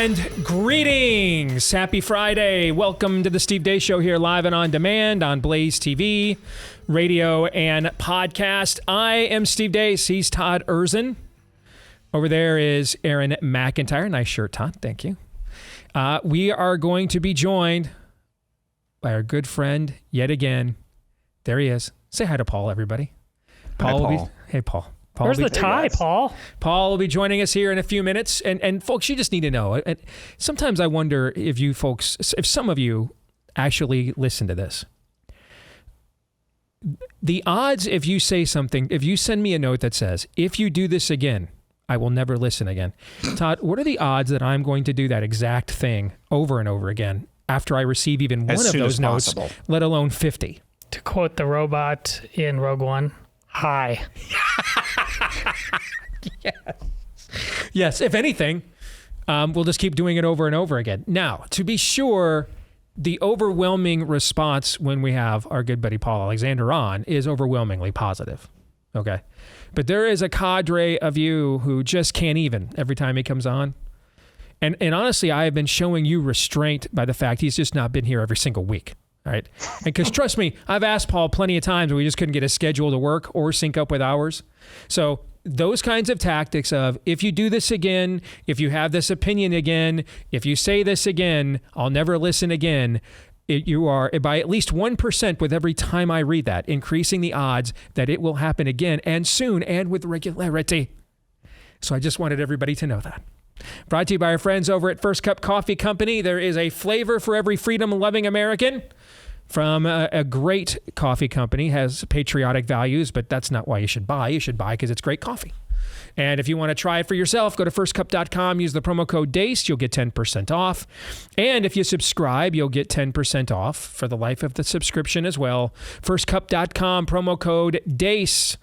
And greetings. Happy Friday. Welcome to the Steve Deace Show here live and on demand on BlazeTV, radio, and podcast. I am Steve Deace. He's Todd Erzin. Over there is Aaron McIntyre. Nice shirt, Todd. Thank you. We are going to be joined by our good friend yet again. There he is. Say hi to Paul, everybody. Hey, Paul. Where's the tie, Paul? Paul will be joining us here in a few minutes. And folks, you just need to know. And sometimes I wonder if you folks, if some of you actually listen to this. The odds if you say something, if you send me a note that says, if you do this again, I will never listen again. Todd, what are the odds that I'm going to do that exact thing over and over again after I receive even one of those notes, let alone 50? To quote the robot in Rogue One, hi. Yes, if anything, we'll just keep doing it over and over again. Now, to be sure, the overwhelming response when we have our good buddy Paul Alexander on is overwhelmingly positive. Okay. But there is a cadre of you who just can't even every time he comes on. And honestly, I have been showing you restraint by the fact he's just not been here every single week. All right. And because trust me, I've asked Paul plenty of times and we just couldn't get a schedule to work or sync up with ours. So those kinds of tactics of, if you do this again, if you have this opinion again, if you say this again, I'll never listen again. You are by at least 1% with every time I read that, increasing the odds that it will happen again and soon and with regularity. So I just wanted everybody to know that. Brought to you by our friends over at First Cup Coffee Company. There is a flavor for every freedom-loving American from a great coffee company. Has patriotic values, but that's not why you should buy. You should buy because it's great coffee. And if you want to try it for yourself, go to firstcup.com, use the promo code DEACE, you'll get 10% off. And if you subscribe, you'll get 10% off for the life of the subscription as well. Firstcup.com, promo code DEACE.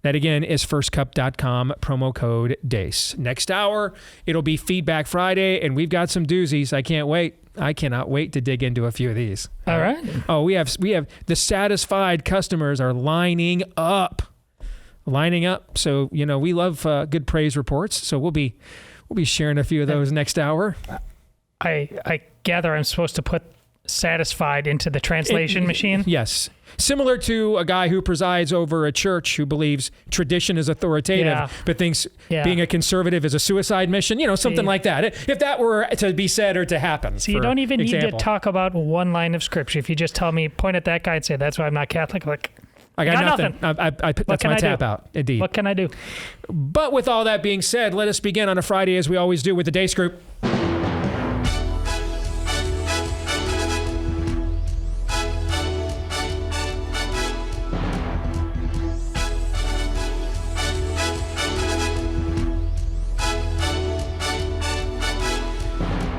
That again is firstcup.com, promo code DEACE. Next hour, it'll be Feedback Friday, and we've got some doozies. I can't wait. I cannot wait to dig into a few of these. All right. Oh, we have the satisfied customers are lining up. So, you know, we love good praise reports. So we'll be sharing a few of those next hour. I gather I'm supposed to put satisfied into the translation machine? Yes. Similar to a guy who presides over a church who believes tradition is authoritative, but thinks being a conservative is a suicide mission, you know, something like that. If that were to be said or to happen. So you don't even need to talk about one line of scripture. If you just tell me, point at that guy and say, that's why I'm not Catholic, like, I got nothing. That's my tap out. Indeed. What can I do? But with all that being said, let us begin on a Friday as we always do with the Deace Group.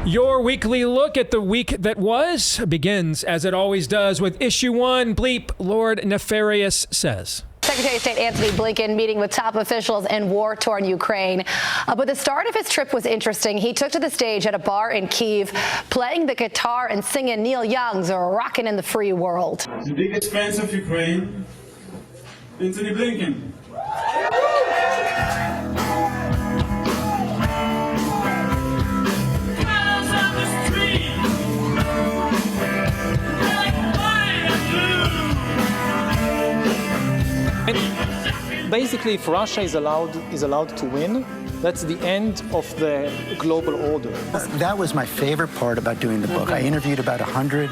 Your weekly look at the week that was begins, as it always does, with issue 1, Bleep, Lord Nefarious says. Secretary of State Antony Blinken meeting with top officials in war-torn Ukraine. But the start of his trip was interesting. He took to the stage at a bar in Kyiv, playing the guitar and singing Neil Young's Rockin' in the Free World. The biggest fans of Ukraine, Antony Blinken. Basically, if Russia is allowed to win, that's the end of the global order. That was my favorite part about doing the book. I interviewed about 100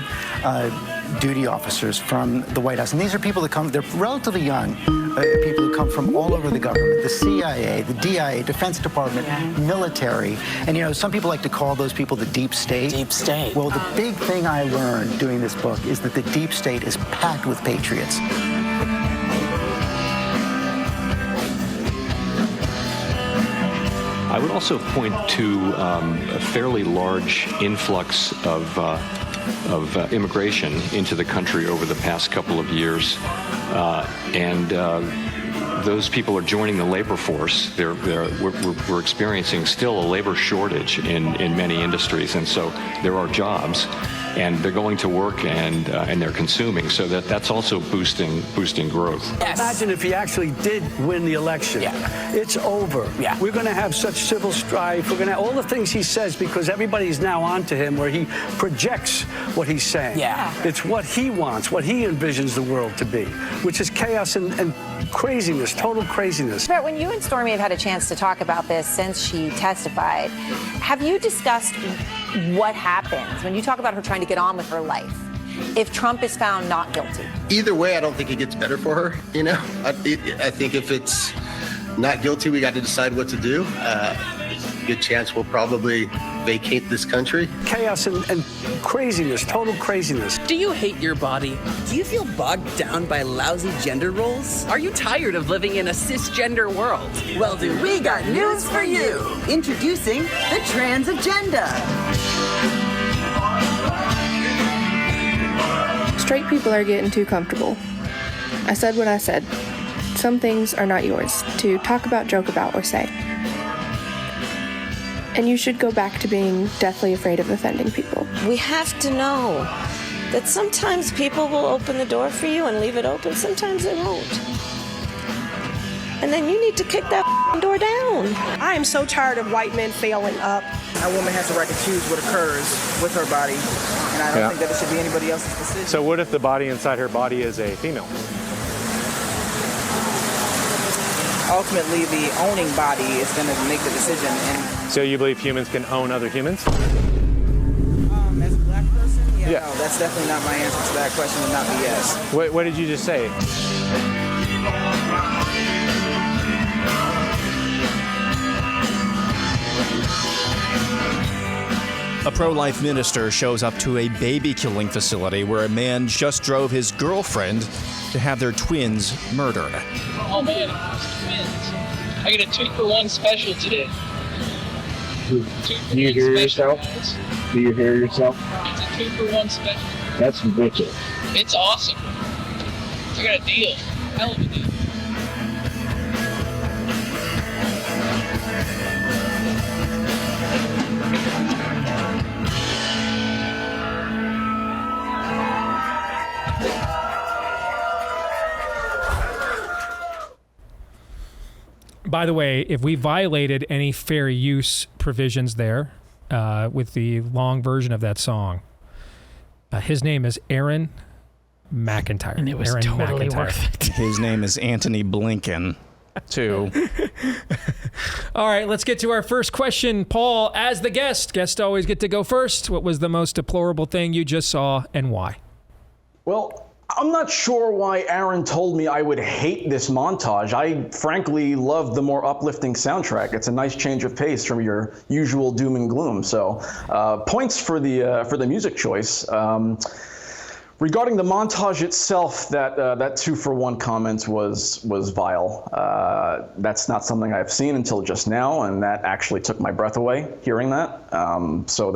duty officers from the White House. And these are people that they're relatively young, people who come from all over the government, the CIA, the DIA, Defense Department, military. And, you know, some people like to call those people the deep state. Deep state. Well, the big thing I learned doing this book is that the deep state is packed with patriots. I would also point to a fairly large influx of immigration into the country over the past couple of years, and those people are joining the labor force. We're experiencing still a labor shortage in many industries, and so there are jobs, and they're going to work and they're consuming. So that's also boosting growth. Yes. Imagine if he actually did win the election. Yeah. It's over. Yeah. We're going to have such civil strife. We're going to have all the things he says because everybody's now on to him where he projects what he's saying. Yeah. It's what he wants, what he envisions the world to be, which is chaos and craziness, total craziness. But when you and Stormy have had a chance to talk about this since she testified, have you discussed what happens when you talk about her trying to get on with her life if Trump is found not guilty? Either way, I don't think it gets better for her. You know, I think if it's not guilty, we got to decide what to do. Good chance we'll probably vacate this country. Chaos and craziness, total craziness. Do you hate your body? Do you feel bogged down by lousy gender roles? Are you tired of living in a cisgender world? Well, then we got news for you. Introducing the trans agenda. Straight people are getting too comfortable. I said what I said. Some things are not yours to talk about, joke about, or say. And you should go back to being deathly afraid of offending people. We have to know that sometimes people will open the door for you and leave it open, sometimes they won't. And then you need to kick that door down. I am so tired of white men failing up. A woman has the right to choose what occurs with her body, and I don't think that it should be anybody else's decision. So what if the body inside her body is a female? Ultimately, the owning body is going to make the decision. And so you believe humans can own other humans? As a black person, yeah. No, that's definitely not my answer to that question, would not be yes. What did you just say? A pro-life minister shows up to a baby-killing facility where a man just drove his girlfriend to have their twins murdered. Oh man, twins. I got a 2-for-1 special today. Do you hear yourself? Do you hear yourself? It's a 2-for-1 special. That's wicked. It's awesome. I got a deal. Hell of a deal. By the way, if we violated any fair use provisions there with the long version of that song, his name is Aaron McIntyre. And it was Aaron totally McIntyre. worth it. His name is Anthony Blinken, too. All right, let's get to our first question. Paul, as the guests always get to go first. What was the most deplorable thing you just saw and why? Well, I'm not sure why Aaron told me I would hate this montage. I frankly love the more uplifting soundtrack. It's a nice change of pace from your usual doom and gloom. So points for the music choice. Regarding the montage itself, that 2-for-1 comment was vile. That's not something I've seen until just now, and that actually took my breath away hearing that. So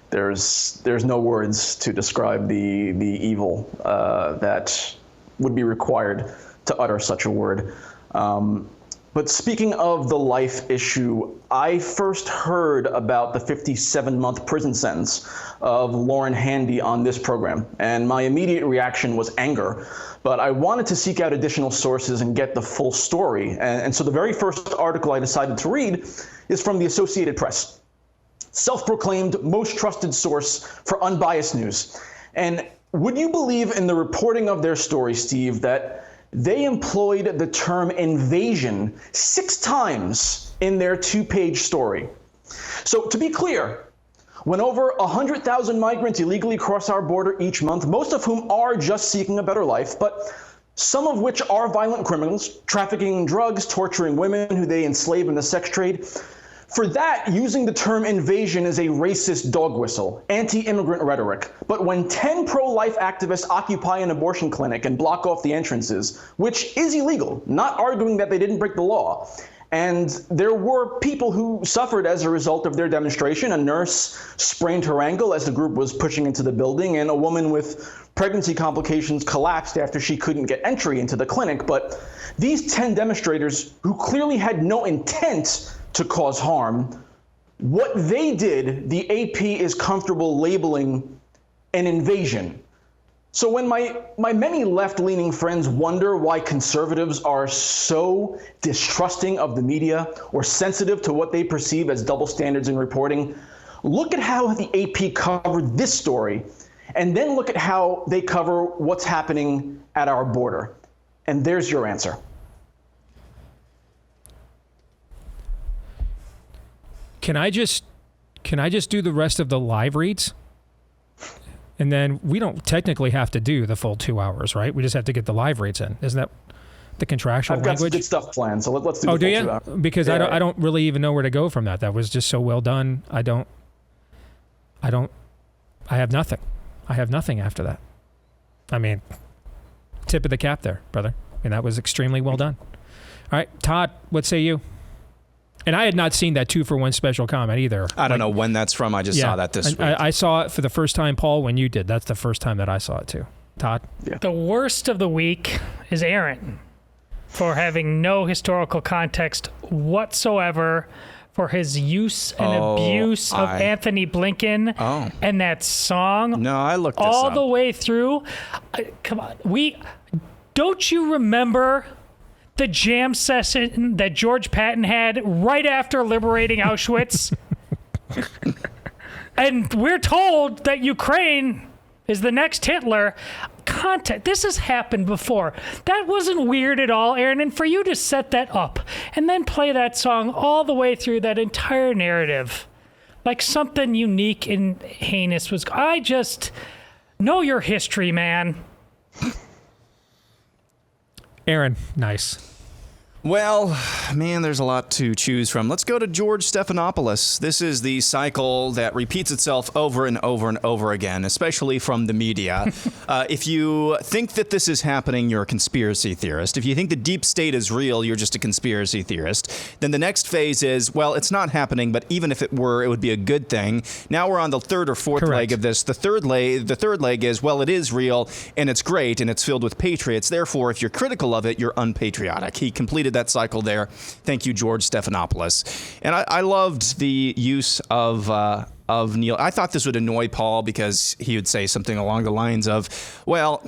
there's no words to describe the evil that would be required to utter such a word. But speaking of the life issue, I first heard about the 57-month prison sentence of Lauren Handy on this program, and my immediate reaction was anger. But I wanted to seek out additional sources and get the full story. And so the very first article I decided to read is from the Associated Press, self-proclaimed most trusted source for unbiased news. And would you believe in the reporting of their story, Steve, that they employed the term invasion 6 times in their 2-page story? So to be clear, when over 100,000 migrants illegally cross our border each month, most of whom are just seeking a better life, but some of which are violent criminals, trafficking drugs, torturing women who they enslave in the sex trade, for that, using the term invasion is a racist dog whistle, anti-immigrant rhetoric. But when 10 pro-life activists occupy an abortion clinic and block off the entrances, which is illegal, not arguing that they didn't break the law, and there were people who suffered as a result of their demonstration. A nurse sprained her ankle as the group was pushing into the building, and a woman with pregnancy complications collapsed after she couldn't get entry into the clinic. But These 10 demonstrators who clearly had no intent to cause harm, what they did, the AP is comfortable labeling an invasion. So when my many left-leaning friends wonder why conservatives are so distrusting of the media or sensitive to what they perceive as double standards in reporting, look at how the AP covered this story, and then look at how they cover what's happening at our border. And there's your answer. Can I just do the rest of the live reads? And then we don't technically have to do the full 2 hours, right? We just have to get the live reads in. Isn't that the contractual language? I've got some good stuff planned, so let's do the full 2 hours. Because I don't really even know where to go from that. That was just so well done. I have nothing. I have nothing after that. I mean, tip of the cap there, brother. I mean, that was extremely well done. All right, Todd, what say you? And I had not seen that 2-for-1 special comment either. I don't know when that's from. I just saw that this week. I saw it for the first time, Paul, when you did. That's the first time that I saw it too. Todd? Yeah. The worst of the week is Aaron for having no historical context whatsoever for his use and abuse of Anthony Blinken and that song. No, I looked this all up. the way through. Come on. Don't you remember the jam session that George Patton had right after liberating Auschwitz? And we're told that Ukraine is the next Hitler. This has happened before. That wasn't weird at all, Aaron. And for you to set that up and then play that song all the way through that entire narrative, like something unique and heinous was. I just know your history, man. Aaron, nice. Well, man, there's a lot to choose from. Let's go to George Stephanopoulos. This is the cycle that repeats itself over and over and over again, especially from the media. If you think that this is happening, you're a conspiracy theorist. If you think the deep state is real, you're just a conspiracy theorist. Then the next phase is, well, it's not happening, but even if it were, it would be a good thing. Now we're on the third or fourth leg of this. The third leg is, well, it is real, and it's great, and it's filled with patriots. Therefore, if you're critical of it, you're unpatriotic. He completed that cycle there. Thank you, George Stephanopoulos. And I loved the use of Neil. I thought this would annoy Paul because he would say something along the lines of, well,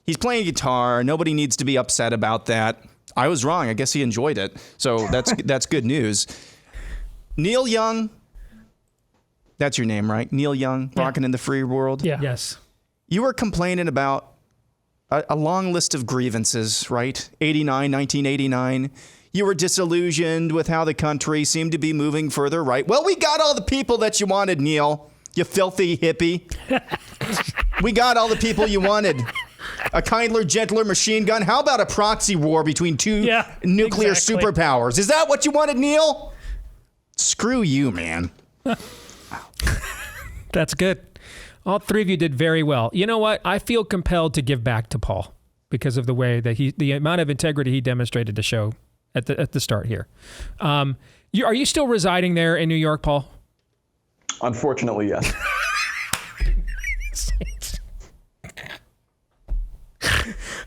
he's playing guitar. Nobody needs to be upset about that. I was wrong. I guess he enjoyed it. So that's good news. Neil Young, that's your name, right? Neil Young, Rockin' in the Free World? Yeah. Yes. You were complaining about a long list of grievances, right? 1989. You were disillusioned with how the country seemed to be moving further right. Well, we got all the people that you wanted, Neil, you filthy hippie. We got all the people you wanted. A kindler, gentler machine gun. How about a proxy war between two nuclear superpowers? Is that what you wanted, Neil? Screw you, man. That's good. All three of you did very well. You know what? I feel compelled to give back to Paul because of the way that the amount of integrity he demonstrated to show at the start here. Are you still residing there in New York, Paul? Unfortunately, yes.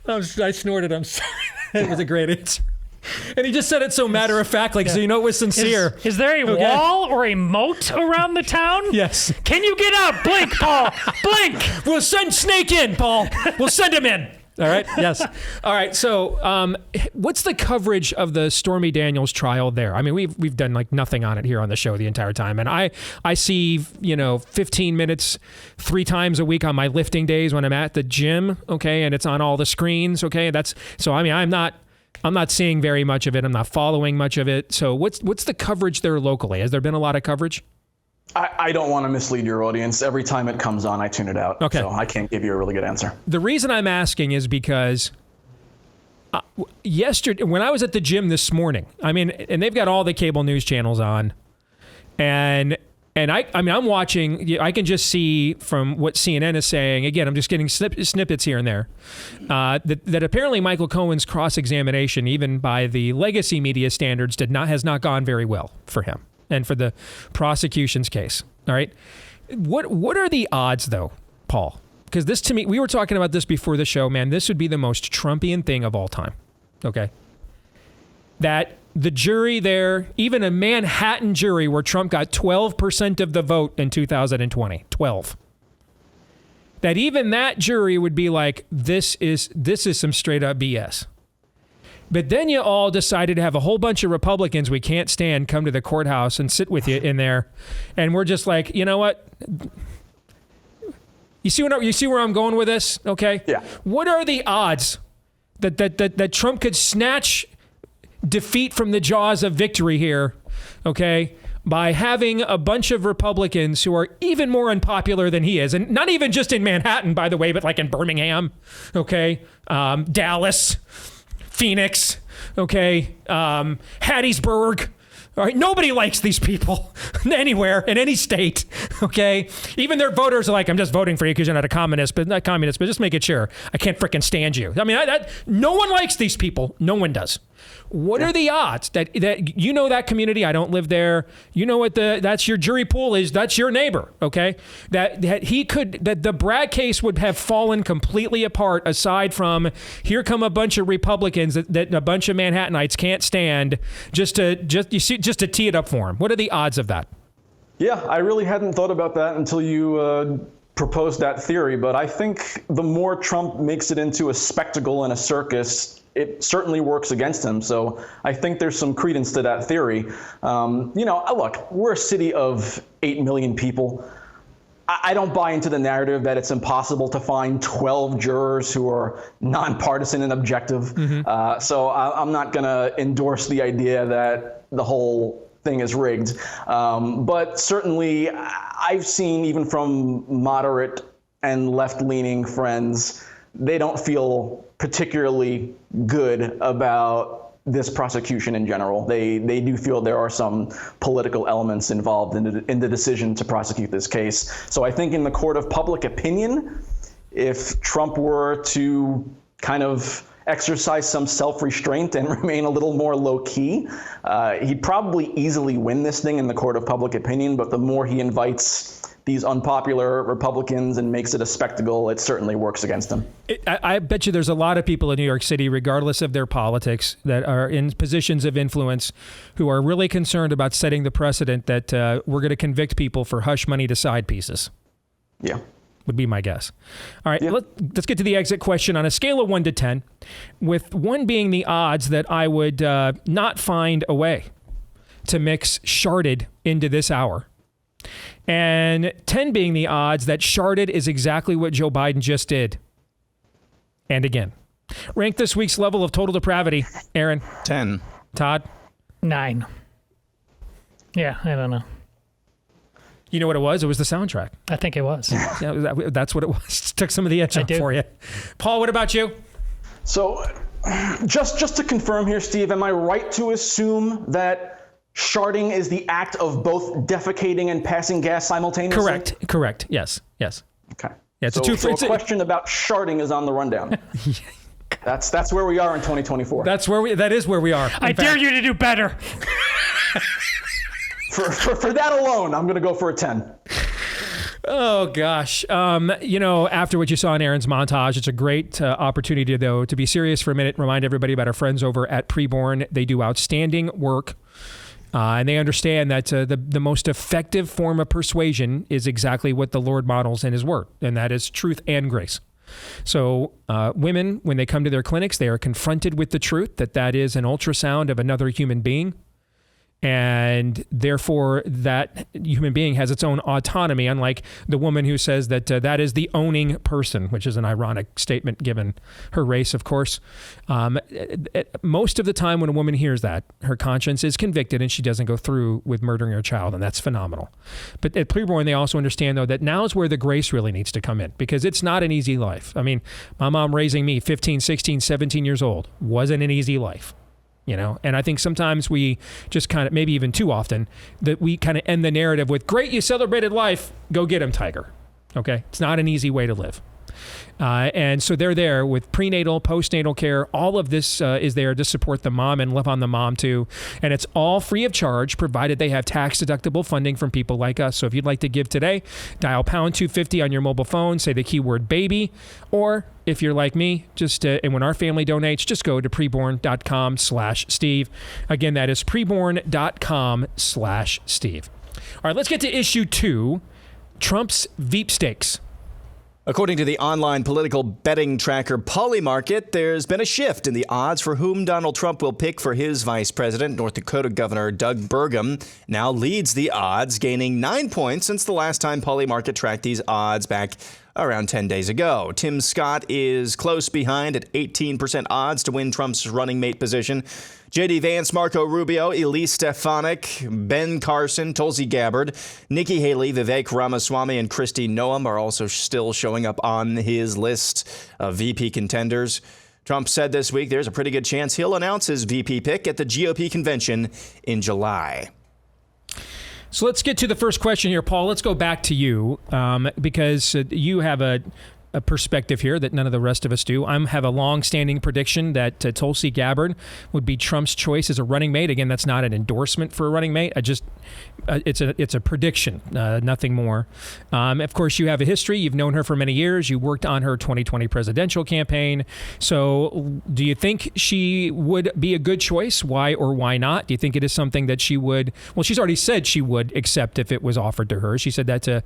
I snorted. I'm sorry. That was a great answer. And he just said it so matter of fact, like, so you know it was sincere. Is there a wall or a moat around the town? Yes. Can you get out? Blink, Paul. Blink. We'll send Snake in, Paul. We'll send him in. All right. Yes. All right. So, what's the coverage of the Stormy Daniels trial there? I mean, we've done like nothing on it here on the show the entire time, and I see 15 minutes 3 times a week on my lifting days when I'm at the gym. Okay, and it's on all the screens. Okay, I mean, I'm not seeing very much of it. I'm not following much of it. So, what's the coverage there locally? Has there been a lot of coverage? I don't want to mislead your audience. Every time it comes on, I tune it out. Okay. So I can't give you a really good answer. The reason I'm asking is because yesterday, when I was at the gym this morning, I mean, and they've got all the cable news channels on, and I'm watching. I can just see from what CNN is saying. Again, I'm just getting snippets here and there. That apparently Michael Cohen's cross-examination, even by the legacy media standards, has not gone very well for him and for the prosecution's case. All right. What are the odds, though, Paul? Because this, to me, we were talking about this before the show, man. This would be the most Trumpian thing of all time. Okay. that the jury there, even a Manhattan jury where Trump got 12% of the vote in 2020, 12, that even that jury would be like, this is some straight up BS. But then you all decided to have a whole bunch of Republicans we can't stand come to the courthouse and sit with you in there. And we're just like, you know what? You see where I'm going with this? Okay. Yeah. What are the odds that Trump could snatch defeat from the jaws of victory here? Okay. By having a bunch of Republicans who are even more unpopular than he is, and not even just in Manhattan, by the way, but like in Birmingham, okay, Dallas, Phoenix, okay, Hattiesburg. All right, nobody likes these people anywhere in any state. Okay, even their voters are like, I'm just voting for you because you're not not communist, but just make it sure I can't frickin' stand you. I mean, no one likes these people. No one does. What are the odds that you know that community? I don't live there. You know what that's your jury pool is. That's your neighbor. Okay, that the Bragg case would have fallen completely apart. Aside from here come a bunch of Republicans that a bunch of Manhattanites can't stand just to tee it up for him. What are the odds of that? Yeah, I really hadn't thought about that until you proposed that theory. But I think the more Trump makes it into a spectacle and a circus, it certainly works against him. So I think there's some credence to that theory. Look, we're a city of 8 million people. I don't buy into the narrative that it's impossible to find 12 jurors who are nonpartisan and objective. Mm-hmm. So I'm not going to endorse the idea that the whole thing is rigged. But certainly I've seen, even from moderate and left-leaning friends, they don't feel particularly good about this prosecution in general. They do feel there are some political elements involved in the decision to prosecute this case. So I think in the court of public opinion, if Trump were to kind of exercise some self-restraint and remain a little more low-key, he'd probably easily win this thing in the court of public opinion. But the more he invites these unpopular Republicans and makes it a spectacle, it certainly works against him. I bet you there's a lot of people in New York City, regardless of their politics, that are in positions of influence who are really concerned about setting the precedent that we're going to convict people for hush money to side pieces. Yeah. Would be my guess. All right, let's get to the exit question on a scale of 1 to 10, with 1 being the odds that I would not find a way to mix sharded into this hour, and 10 being the odds that sharded is exactly what Joe Biden just did. And again. Rank this week's level of total depravity. Aaron. 10. Todd. 9. Yeah, I don't know. You know what it was? It was the soundtrack. I think it was. Yeah, that's what it was. Took some of the edge out for you. Paul, what about you? So just to confirm here, Steve, am I right to assume that sharding is the act of both defecating and passing gas simultaneously? Correct. Yes. Okay. Yeah, So a question about sharding is on the rundown. That's where we are in 2024. That is where we are. I dare you to do better. For that alone, I'm going to go for a 10. Oh, gosh. After what you saw in Aaron's montage, it's a great opportunity, though, to be serious for a minute. Remind everybody about our friends over at Preborn. They do outstanding work. And they understand that the most effective form of persuasion is exactly what the Lord models in his word, and that is truth and grace. So women, when they come to their clinics, they are confronted with the truth that is an ultrasound of another human being. And therefore, that human being has its own autonomy, unlike the woman who says that that is the owning person, which is an ironic statement given her race, of course. Most of the time when a woman hears that, her conscience is convicted and she doesn't go through with murdering her child, and that's phenomenal. But at Preborn, they also understand, though, that now is where the grace really needs to come in, because it's not an easy life. I mean, my mom raising me 15, 16, 17 years old wasn't an easy life. And I think sometimes we just kind of, maybe even too often, that we kind of end the narrative with, great, you celebrated life, go get him, tiger. Okay? It's not an easy way to live. And so they're there with prenatal, postnatal care. All of this is there to support the mom and love on the mom too. And it's all free of charge, provided they have tax-deductible funding from people like us. So if you'd like to give today, dial pound 250 on your mobile phone, say the keyword baby, or if you're like me, just and when our family donates, just go to preborn.com/Steve. Again, that is preborn.com/Steve. All right, let's get to issue 2, Trump's veepstakes. According to the online political betting tracker Polymarket, there's been a shift in the odds for whom Donald Trump will pick for his vice president. North Dakota Governor Doug Burgum now leads the odds, gaining 9 points since the last time Polymarket tracked these odds back around 10 days ago. Tim Scott is close behind at 18% odds to win Trump's running mate position. J.D. Vance, Marco Rubio, Elise Stefanik, Ben Carson, Tulsi Gabbard, Nikki Haley, Vivek Ramaswamy, and Kristi Noem are also still showing up on his list of VP contenders. Trump said this week there's a pretty good chance he'll announce his VP pick at the GOP convention in July. So let's get to the first question here, Paul. Let's go back to you because you have a perspective here that none of the rest of us do. I have a long-standing prediction that Tulsi Gabbard would be Trump's choice as a running mate. Again, that's not an endorsement for a running mate. It's a prediction, nothing more. Of course, you have a history. You've known her for many years. You worked on her 2020 presidential campaign. So do you think she would be a good choice? Why or why not? Do you think it is something that she would, well, she's already said she would accept if it was offered to her. She said that to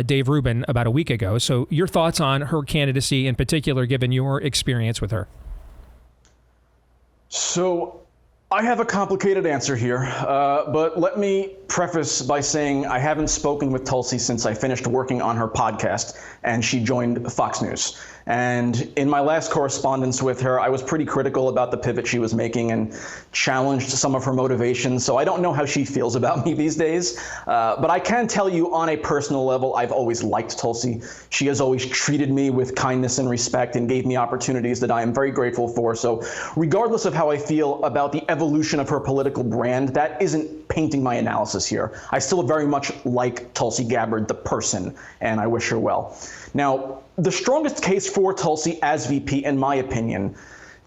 Dave Rubin about a week ago. So your thoughts on her candidacy in particular, given your experience with her? So I have a complicated answer here, but let me preface by saying I haven't spoken with Tulsi since I finished working on her podcast and she joined Fox News. And in my last correspondence with her, I was pretty critical about the pivot she was making and challenged some of her motivations. So I don't know how she feels about me these days. But I can tell you on a personal level, I've always liked Tulsi. She has always treated me with kindness and respect and gave me opportunities that I am very grateful for. So regardless of how I feel about the evolution of her political brand, that isn't painting my analysis here. I still very much like Tulsi Gabbard, the person, and I wish her well. Now, the strongest case for Tulsi as VP, in my opinion,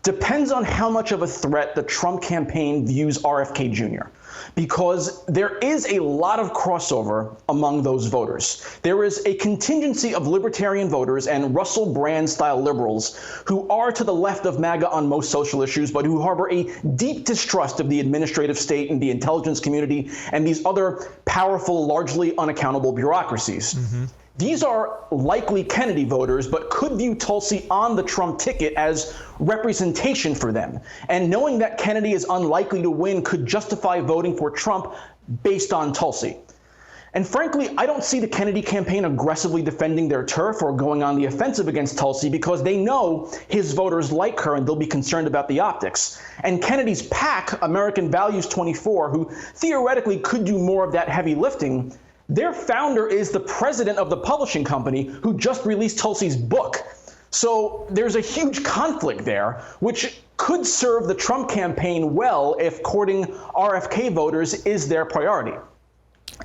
depends on how much of a threat the Trump campaign views RFK Jr., because there is a lot of crossover among those voters. There is a contingency of libertarian voters and Russell Brand-style liberals who are to the left of MAGA on most social issues, but who harbor a deep distrust of the administrative state and the intelligence community and these other powerful, largely unaccountable bureaucracies. Mm-hmm. These are likely Kennedy voters, but could view Tulsi on the Trump ticket as representation for them. And knowing that Kennedy is unlikely to win could justify voting for Trump based on Tulsi. And frankly, I don't see the Kennedy campaign aggressively defending their turf or going on the offensive against Tulsi because they know his voters like her and they'll be concerned about the optics. And Kennedy's PAC, American Values 24, who theoretically could do more of that heavy lifting, their founder is the president of the publishing company who just released Tulsi's book. So there's a huge conflict there, which could serve the Trump campaign well if courting RFK voters is their priority.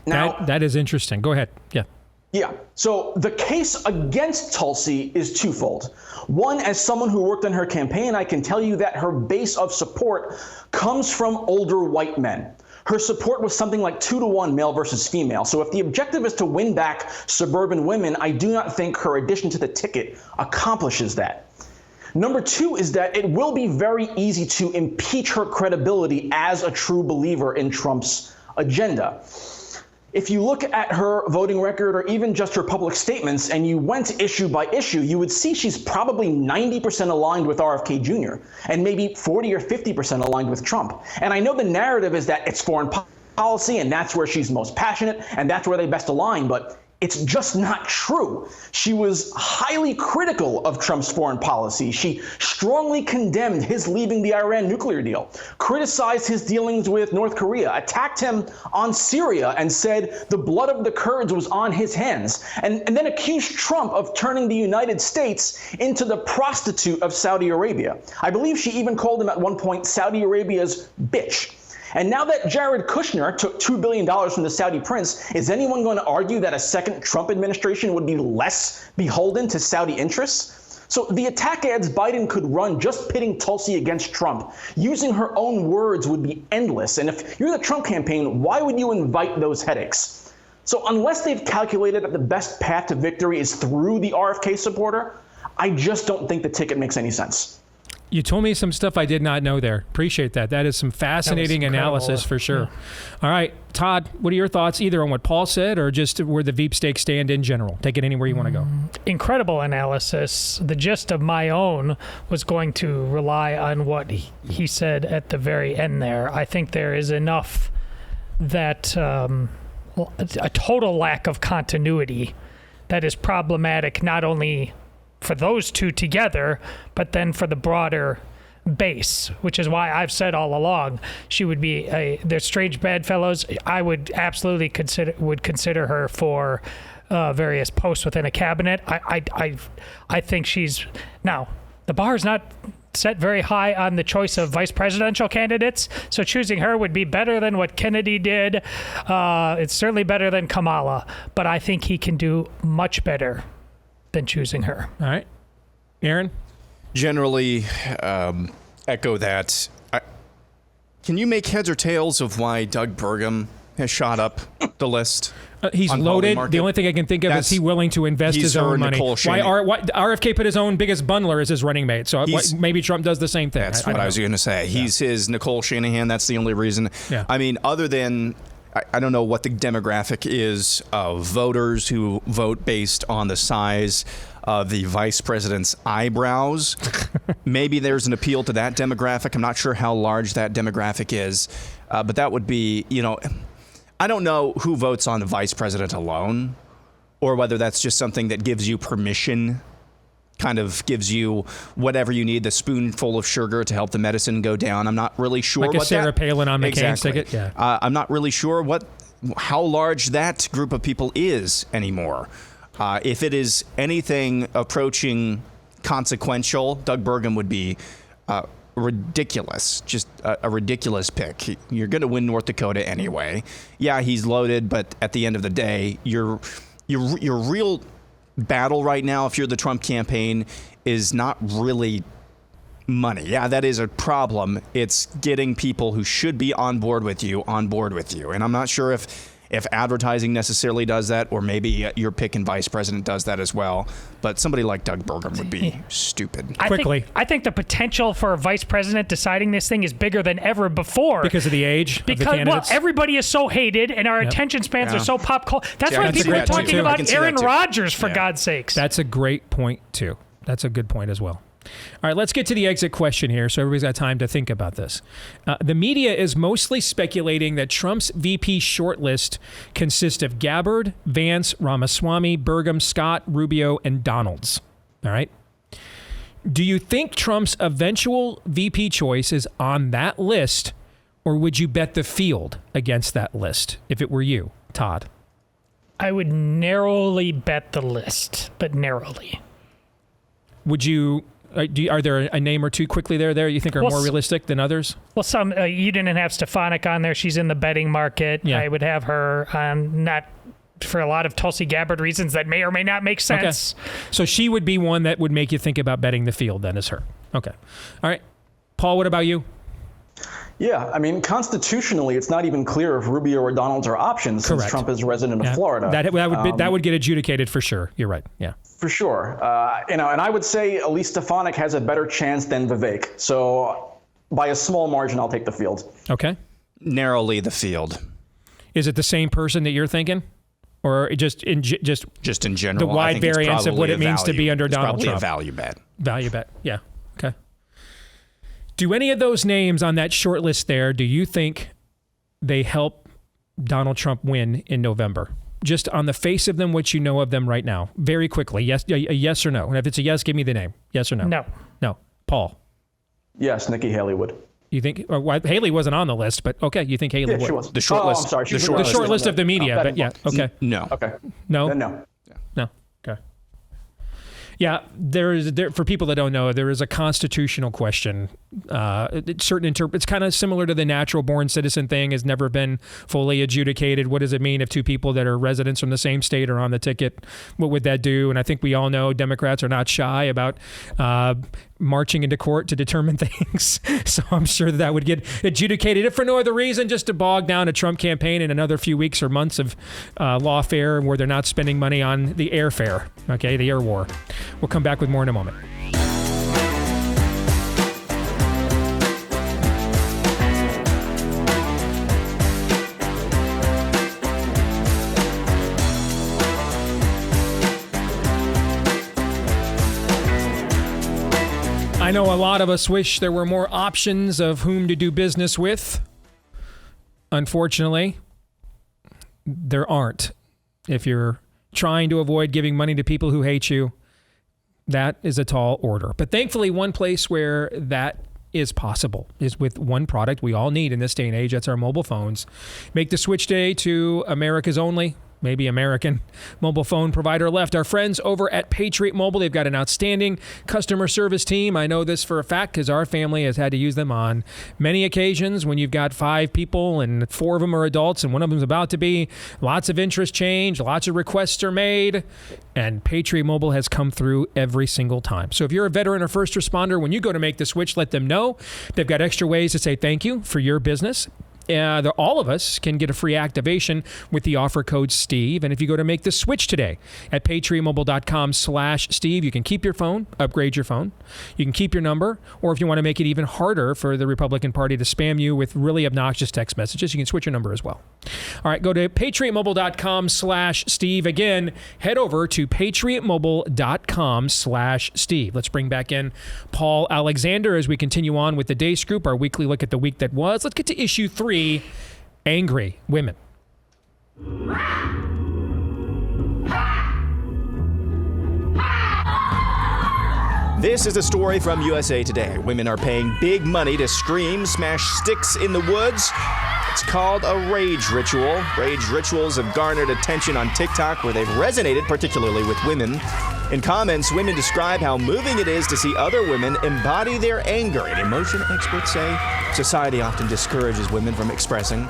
Now, that is interesting. Go ahead. Yeah. Yeah. So the case against Tulsi is twofold. One, as someone who worked on her campaign, I can tell you that her base of support comes from older white men. Her support was something like 2-to-1 male versus female. So if the objective is to win back suburban women, I do not think her addition to the ticket accomplishes that. Number two is that it will be very easy to impeach her credibility as a true believer in Trump's agenda. If you look at her voting record or even just her public statements and you went issue by issue, you would see she's probably 90% aligned with RFK Jr. and maybe 40 or 50% aligned with Trump. And I know the narrative is that it's foreign policy and that's where she's most passionate and that's where they best align, but it's just not true. She was highly critical of Trump's foreign policy. She strongly condemned his leaving the Iran nuclear deal, criticized his dealings with North Korea, attacked him on Syria and said the blood of the Kurds was on his hands, and then accused Trump of turning the United States into the prostitute of Saudi Arabia. I believe she even called him at one point Saudi Arabia's bitch. And now that Jared Kushner took $2 billion from the Saudi prince, is anyone going to argue that a second Trump administration would be less beholden to Saudi interests? So the attack ads Biden could run just pitting Tulsi against Trump, using her own words, would be endless. And if you're the Trump campaign, why would you invite those headaches? So unless they've calculated that the best path to victory is through the RFK supporter, I just don't think the ticket makes any sense. You told me some stuff I did not know there. Appreciate that. That is some fascinating analysis for sure. Yeah. All right, Todd, what are your thoughts either on what Paul said or just where the veepstakes stand in general? Take it anywhere you want to go. Incredible analysis. The gist of my own was going to rely on what he said at the very end there. I think there is enough that a total lack of continuity that is problematic not only for those two together, but then for the broader base, which is why I've said all along she would be they're strange bedfellows. I would absolutely consider her for various posts within a cabinet. I think she's now the bar is not set very high on the choice of vice presidential candidates, so choosing her would be better than what Kennedy did. It's certainly better than Kamala, but I think he can do much better than choosing her. All right. Aaron? Generally, echo that. Can you make heads or tails of why Doug Burgum has shot up the list? He's loaded. The only thing I can think of is he willing to invest his own money. Why RFK put his own biggest bundler as his running mate? So maybe Trump does the same thing. That's what I was going to say. He's his Nicole Shanahan. That's the only reason. Yeah. I mean, other than I don't know what the demographic is of voters who vote based on the size of the vice president's eyebrows. Maybe there's an appeal to that demographic. I'm not sure how large that demographic is, but that would be, I don't know who votes on the vice president alone or whether that's just something that gives you permission, kind of gives you whatever you need, the spoonful of sugar to help the medicine go down. I'm not really sure like what a Sarah Palin on McCain's ticket. Yeah. I'm not really sure how large that group of people is anymore. If it is anything approaching consequential, Doug Burgum would be ridiculous, just a ridiculous pick. You're going to win North Dakota anyway. Yeah, he's loaded, but at the end of the day, your real battle right now, if you're the Trump campaign, is not really money. Yeah, that is a problem. It's getting people who should be on board with you. And I'm not sure if advertising necessarily does that, or maybe your pick and vice president does that as well. But somebody like Doug Burgum would be stupid. I think the potential for a vice president deciding this thing is bigger than ever before. Because of the age of the candidates? Everybody is so hated, and our attention spans are so pop culture. That's why people are talking about Aaron Rodgers, for God's sakes. That's a great point, too. That's a good point as well. All right, let's get to the exit question here so everybody's got time to think about this. The media is mostly speculating that Trump's VP shortlist consists of Gabbard, Vance, Ramaswamy, Burgum, Scott, Rubio, and Donalds. All right? Do you think Trump's eventual VP choice is on that list, or would you bet the field against that list if it were you, Todd? I would narrowly bet the list, but narrowly. Would you... Are there a name or two quickly there you think are more realistic than others? Well, some you didn't have Stefanik on there. She's in the betting market. Yeah. I would have her on, not for a lot of Tulsi Gabbard reasons that may or may not make sense. Okay. So she would be one that would make you think about betting the field then, is her. Okay. All right. Paul, what about you? Yeah, I mean, constitutionally, it's not even clear if Rubio or Donalds are options since Trump is a resident of Florida. That would get adjudicated for sure. You're right. Yeah. For sure. And I would say Elise Stefanik has a better chance than Vivek. So by a small margin, I'll take the field. Okay. Narrowly the field. Is it the same person that you're thinking? Or just in general? The wide variance of what it means to be under Donald Trump. Probably a value bet. Value bet. Yeah. Okay. Do any of those names on that short list there, do you think they help Donald Trump win in November? Just on the face of them, what you know of them right now. Very quickly. Yes or no? And if it's a yes, give me the name. Yes or no? No. No. Paul? Yes, Nikki Haley would. You think? Haley wasn't on the list, but okay, you think Haley would. She was. The short list. I'm sorry. The short list of the media, but yeah. Okay. No. Okay. No? Then no. No. Okay. Yeah, for people that don't know, there is a constitutional question It's kind of similar to the natural born citizen thing, has never been fully adjudicated. What does it mean if two people that are residents from the same state are on the ticket? What would that do? And I think we all know Democrats are not shy about marching into court to determine things. So I'm sure that would get adjudicated, if for no other reason, just to bog down a Trump campaign in another few weeks or months of lawfare where they're not spending money on the airfare, okay, the air war. We'll come back with more in a moment. I know a lot of us wish there were more options of whom to do business with. Unfortunately, there aren't. If you're trying to avoid giving money to people who hate you, that is a tall order. But thankfully, one place where that is possible is with one product we all need in this day and age. That's our mobile phones. Make the switch today to America's only, maybe American, mobile phone provider left. Our friends over at Patriot Mobile, they've got an outstanding customer service team. I know this for a fact because our family has had to use them on many occasions when you've got 5 people and 4 of them are adults and one of them is about to be. Lots of interest change, lots of requests are made, and Patriot Mobile has come through every single time. So if you're a veteran or first responder, when you go to make the switch, let them know. They've got extra ways to say thank you for your business. All of us can get a free activation with the offer code Steve. And if you go to make the switch today at patriotmobile.com/Steve, you can keep your phone, upgrade your phone. You can keep your number. Or if you want to make it even harder for the Republican Party to spam you with really obnoxious text messages, you can switch your number as well. All right, go to patriotmobile.com/Steve. Again, head over to patriotmobile.com/Steve. Let's bring back in Paul Alexander as we continue on with the Deace Group, our weekly look at the week that was. Let's get to issue 3. Angry women. This is a story from USA Today. Women are paying big money to scream, smash sticks in the woods. It's called a rage ritual. Rage rituals have garnered attention on TikTok, where they've resonated particularly with women. In comments, women describe how moving it is to see other women embody their anger, an emotion experts say society often discourages women from expressing.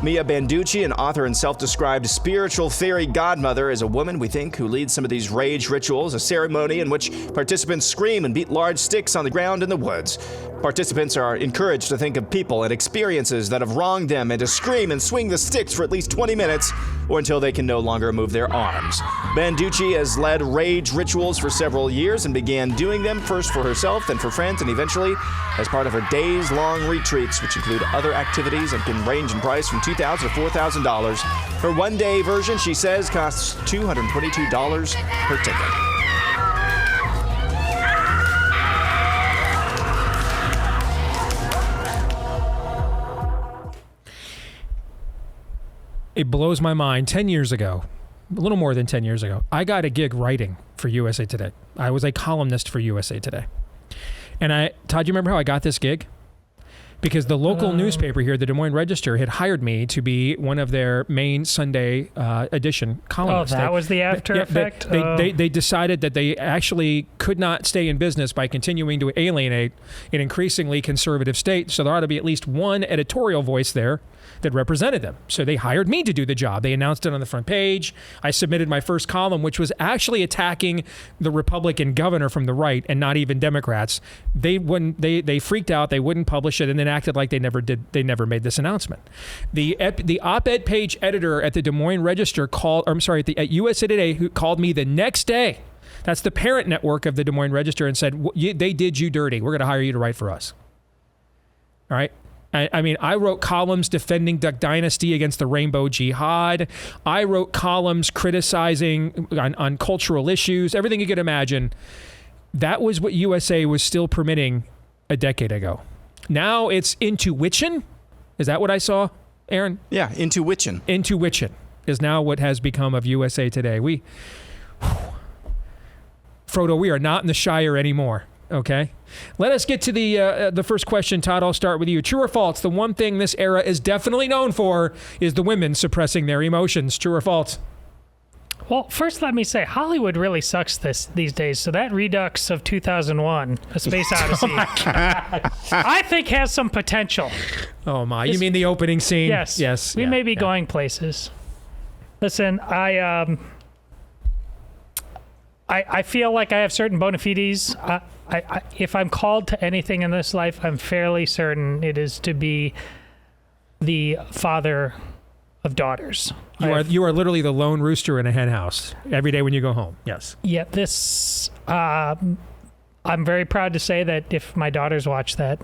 Mia Banducci, an author and self-described spiritual fairy godmother, is a woman, we think, who leads some of these rage rituals, a ceremony in which participants scream and beat large sticks on the ground in the woods. Participants are encouraged to think of people and experiences that have wronged them and to scream and swing the sticks for at least 20 minutes or until they can no longer move their arms. Banducci has led rage rituals for several years and began doing them first for herself, then for friends, and eventually as part of her days-long retreats, which include other activities and can range in price from $2,000 to $4,000. Her one-day version, she says, costs $222 per ticket. It blows my mind. 10 years ago, a little more than 10 years ago, I got a gig writing for USA Today. I was a columnist for USA Today. And Todd, do you remember how I got this gig? Because the local newspaper here, the Des Moines Register, had hired me to be one of their main Sunday edition columnists. Oh, that was the after effect? They decided that they actually could not stay in business by continuing to alienate an increasingly conservative state. So there ought to be at least one editorial voice there that represented them. So they hired me to do the job. They announced it on the front page. I submitted my first column, which was actually attacking the Republican governor from the right and not even Democrats. They freaked out. They wouldn't publish it and then acted like they never did. They never made this announcement. The op-ed page editor at the Des Moines Register at USA Today, who called me the next day. That's the parent network of the Des Moines Register, and said, they did you dirty. We're going to hire you to write for us. All right. I mean, I wrote columns defending Duck Dynasty against the Rainbow Jihad. I wrote columns criticizing on cultural issues, everything you could imagine. That was what USA was still permitting a decade ago. Now it's intuition. Is that what I saw, Aaron? Yeah, intuition. Intuition is now what has become of USA Today. Frodo, we are not in the Shire anymore. Okay. Let us get to the first question. Todd, I'll start with you. True or false? The one thing this era is definitely known for is the women suppressing their emotions. True or false? Well, first let me say, Hollywood really sucks these days. So that Redux of 2001, A Space Odyssey, I think has some potential. Oh my! You mean the opening scene? Yes. Yes. We may be going places. Listen, I feel like I have certain bona fides. If I'm called to anything in this life, I'm fairly certain it is to be the father of daughters. You are literally the lone rooster in a hen house every day when you go home. Yes. Yeah, this. I'm very proud to say that if my daughters watch that,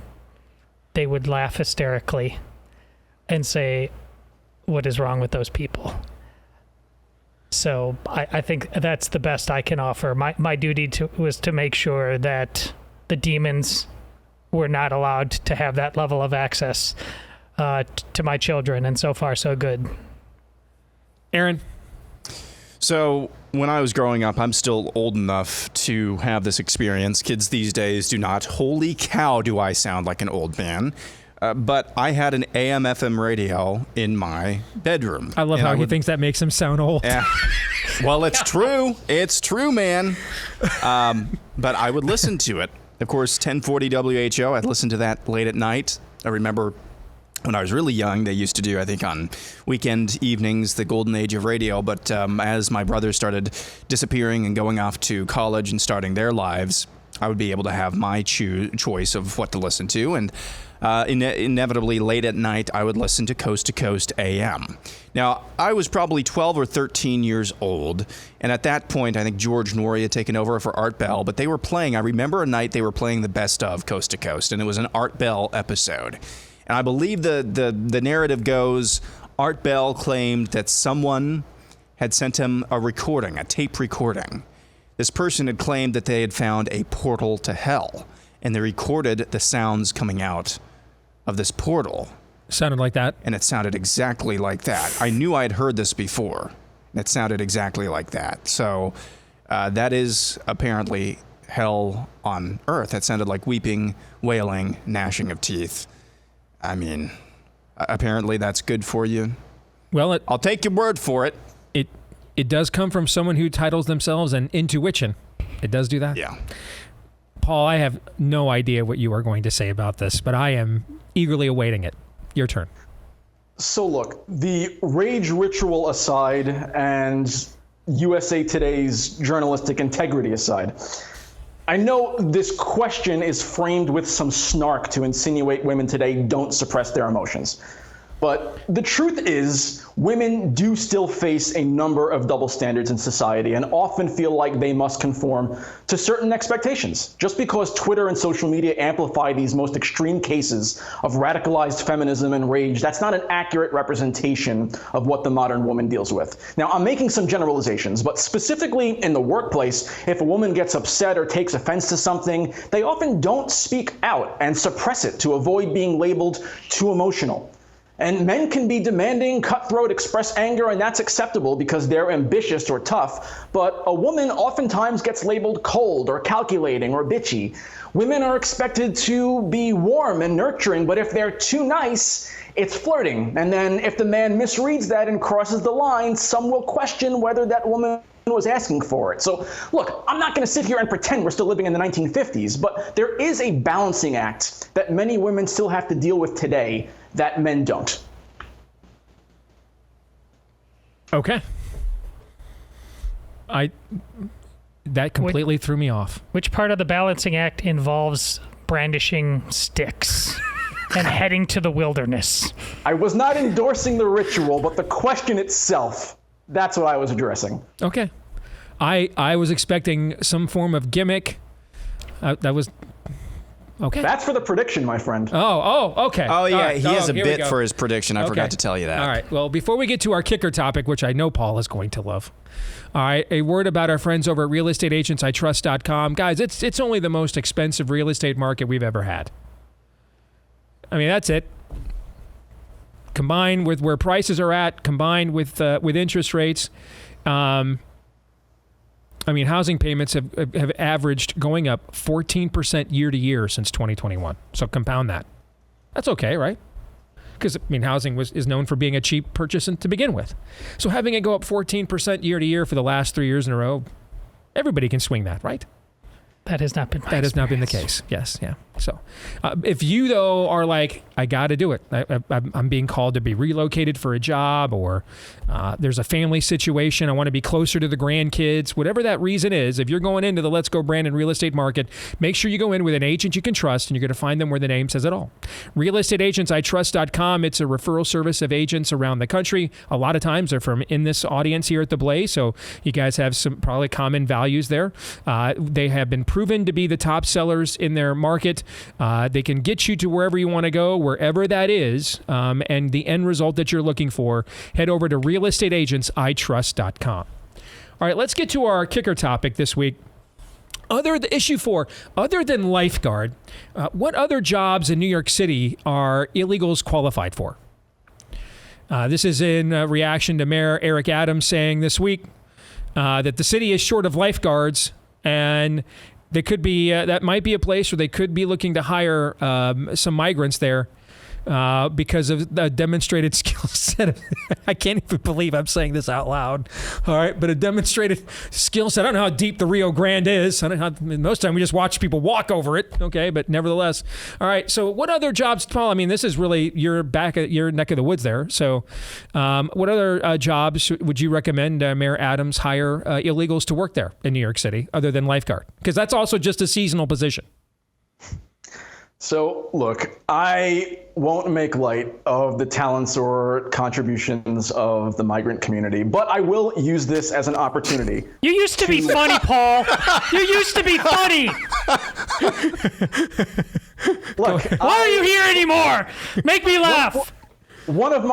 they would laugh hysterically and say, "What is wrong with those people?" So I think that's the best I can offer. My duty was to make sure that the demons were not allowed to have that level of access to my children, and so far so good. Aaron? So when I was growing up, I'm still old enough to have this experience. Kids these days do not. Holy cow, do I sound like an old man. But I had an AM/FM radio in my bedroom. I love how he thinks that makes him sound old. Yeah. Well, it's true. It's true, man. But I would listen to it. Of course, 1040 WHO, I'd listen to that late at night. I remember when I was really young, they used to do, I think, on weekend evenings, the golden age of radio. But as my brothers started disappearing and going off to college and starting their lives, I would be able to have my choice of what to listen to. And inevitably, late at night, I would listen to Coast AM. Now, I was probably 12 or 13 years old. And at that point, I think George Norrie had taken over for Art Bell. But they were playing, I remember a night they were playing the best of Coast to Coast. And it was an Art Bell episode. And I believe the narrative goes, Art Bell claimed that someone had sent him a recording, a tape recording. This person had claimed that they had found a portal to hell, and they recorded the sounds coming out of this portal. Sounded like that? And it sounded exactly like that. I knew I had heard this before. It sounded exactly like that. So that is apparently hell on earth. It sounded like weeping, wailing, gnashing of teeth. I mean, apparently that's good for you. Well, I'll take your word for it. It does come from someone who titles themselves an intuition. It does do that? Yeah. Paul, I have no idea what you are going to say about this, but I am eagerly awaiting it. Your turn. So look, the rage ritual aside and USA Today's journalistic integrity aside, I know this question is framed with some snark to insinuate women today don't suppress their emotions. But the truth is, women do still face a number of double standards in society and often feel like they must conform to certain expectations. Just because Twitter and social media amplify these most extreme cases of radicalized feminism and rage, that's not an accurate representation of what the modern woman deals with. Now, I'm making some generalizations, but specifically in the workplace, if a woman gets upset or takes offense to something, they often don't speak out and suppress it to avoid being labeled too emotional. And men can be demanding, cutthroat, express anger, and that's acceptable because they're ambitious or tough. But a woman oftentimes gets labeled cold or calculating or bitchy. Women are expected to be warm and nurturing, but if they're too nice, it's flirting. And then if the man misreads that and crosses the line, some will question whether that woman was asking for it. So look, I'm not going to sit here and pretend we're still living in the 1950s, but there is a balancing act that many women still have to deal with today that men don't. Okay. That completely threw me off. Which part of the balancing act involves brandishing sticks and heading to the wilderness? I was not endorsing the ritual, but the question itself, that's what I was addressing. Okay. I was expecting some form of gimmick. That was... Okay. That's for the prediction, my friend. Oh, okay. Oh, yeah, right. he has a bit for his prediction. I Okay. forgot to tell you that. All right. Well, before we get to our kicker topic, which I know Paul is going to love. All right. A word about our friends over at realestateagentsitrust.com. Guys, it's only the most expensive real estate market we've ever had. I mean, that's it. Combined with where prices are at, combined with interest rates, I mean, housing payments have averaged going up 14% year to year since 2021. So compound that. That's okay, right? because housing is known for being a cheap purchase to begin with. So having it go up 14% year to year for the last 3 years in a row, everybody can swing that, right? That has not been That has not been the case. Yes, yeah. So if you, though, are like, I got to do it. I'm being called to be relocated for a job, or there's a family situation. I want to be closer to the grandkids. Whatever that reason is, if you're going into the Let's Go Brandon real estate market, make sure you go in with an agent you can trust, and you're going to find them where the name says it all. RealestateAgentsITrust.com. It's a referral service of agents around the country. A lot of times they're from in this audience here at the Blaze, so you guys have some probably common values there. They have been proven to be the top sellers in their market. They can get you to wherever you want to go, wherever that is, and the end result that you're looking for. Head over to realestateagentsitrust.com. All right, let's get to our kicker topic this week. Issue 4, other than lifeguard, what other jobs in New York City are illegals qualified for? This is in reaction to Mayor Eric Adams saying this week that the city is short of lifeguards, and they could be that might be a place where they could be looking to hire some migrants there because of the demonstrated skill set. I can't even believe I'm saying this out loud. All right, but a demonstrated skill set. I don't know how deep the Rio Grande is. Most of the time we just watch people walk over it. Okay, but nevertheless. All right, so what other jobs, Paul? This is really your neck of the woods there. So what other jobs would you recommend Mayor Adams hire illegals to work there in New York City other than lifeguard? Because that's also just a seasonal position. So, look, I won't make light of the talents or contributions of the migrant community, but I will use this as an opportunity. You used to be funny, Paul. You used to be funny. Look, why are you here anymore? Make me laugh. One of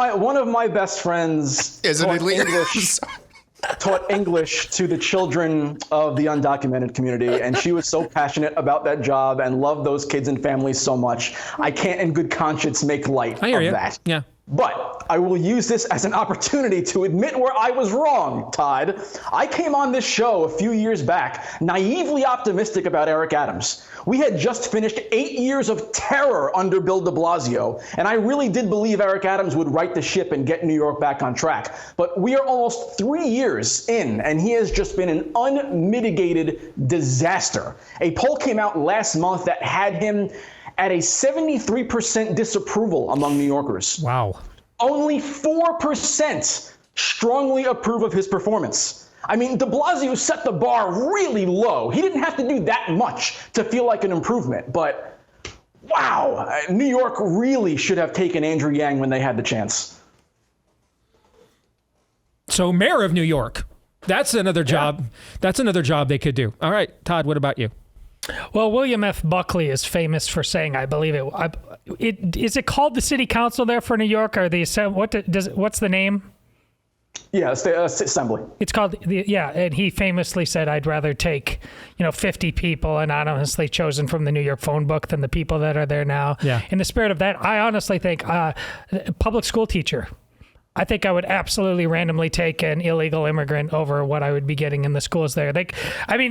my best friends taught English to the children of the undocumented community, and she was so passionate about that job and loved those kids and families so much. I can't in good conscience make light of that. Yeah. But I will use this as an opportunity to admit where I was wrong, Todd. I came on this show a few years back, naively optimistic about Eric Adams. We had just finished 8 years of terror under Bill de Blasio, and I really did believe Eric Adams would right the ship and get New York back on track. But we are almost 3 years in, and he has just been an unmitigated disaster. A poll came out last month that had him at a 73% disapproval among New Yorkers. Wow. Only 4% strongly approve of his performance. De Blasio set the bar really low. He didn't have to do that much to feel like an improvement, but wow, New York really should have taken Andrew Yang when they had the chance. So mayor of New York, that's another job. That's another job they could do. All right, Todd, what about you? Well, William F. Buckley is famous for saying, I believe is it called the City Council there for New York, or the what's the name? Yeah, it's the Assembly. It's called and he famously said, "I'd rather take 50 people anonymously chosen from the New York phone book than the people that are there now." Yeah. In the spirit of that, I honestly think public school teacher. I think I would absolutely randomly take an illegal immigrant over what I would be getting in the schools there.